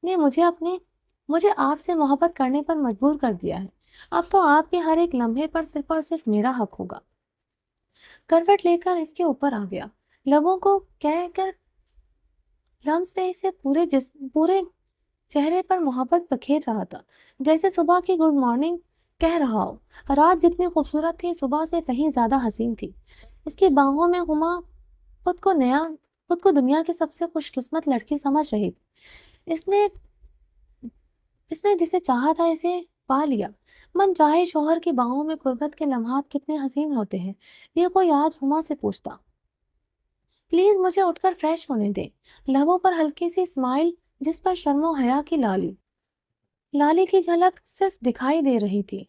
ने मुझे आपसे मोहब्बत करने पर मजबूर कर दिया है। अब तो आपके हर एक लम्हे पर सिर्फ और सिर्फ मेरा हक होगा। करवट लेकर इसके ऊपर आ गया, लबों को कहकर लम्स से इसे पूरे चेहरे पर मोहब्बत बखेर रहा था, जैसे सुबह की गुड मॉर्निंग कह रहा हो। रात जितनी खूबसूरत थी, सुबह से कहीं ज्यादा हसीन थी। इसकी बाहों में हुमा खुद को नया خود کو دنیا کی سب سے خوش قسمت لڑکی سمجھ رہی تھی۔ اس نے جسے چاہا تھا اسے پا لیا۔ من چاہے شوہر کی باہوں میں قربت کے لمحات کتنے حسین ہوتے ہیں، یہ کوئی آج ہما سے پوچھتا۔ پلیز مجھے اٹھ کر فریش ہونے دے۔ لبوں پر ہلکی سی اسمائل، جس پر شرم و حیا کی لالی کی جھلک صرف دکھائی دے رہی تھی۔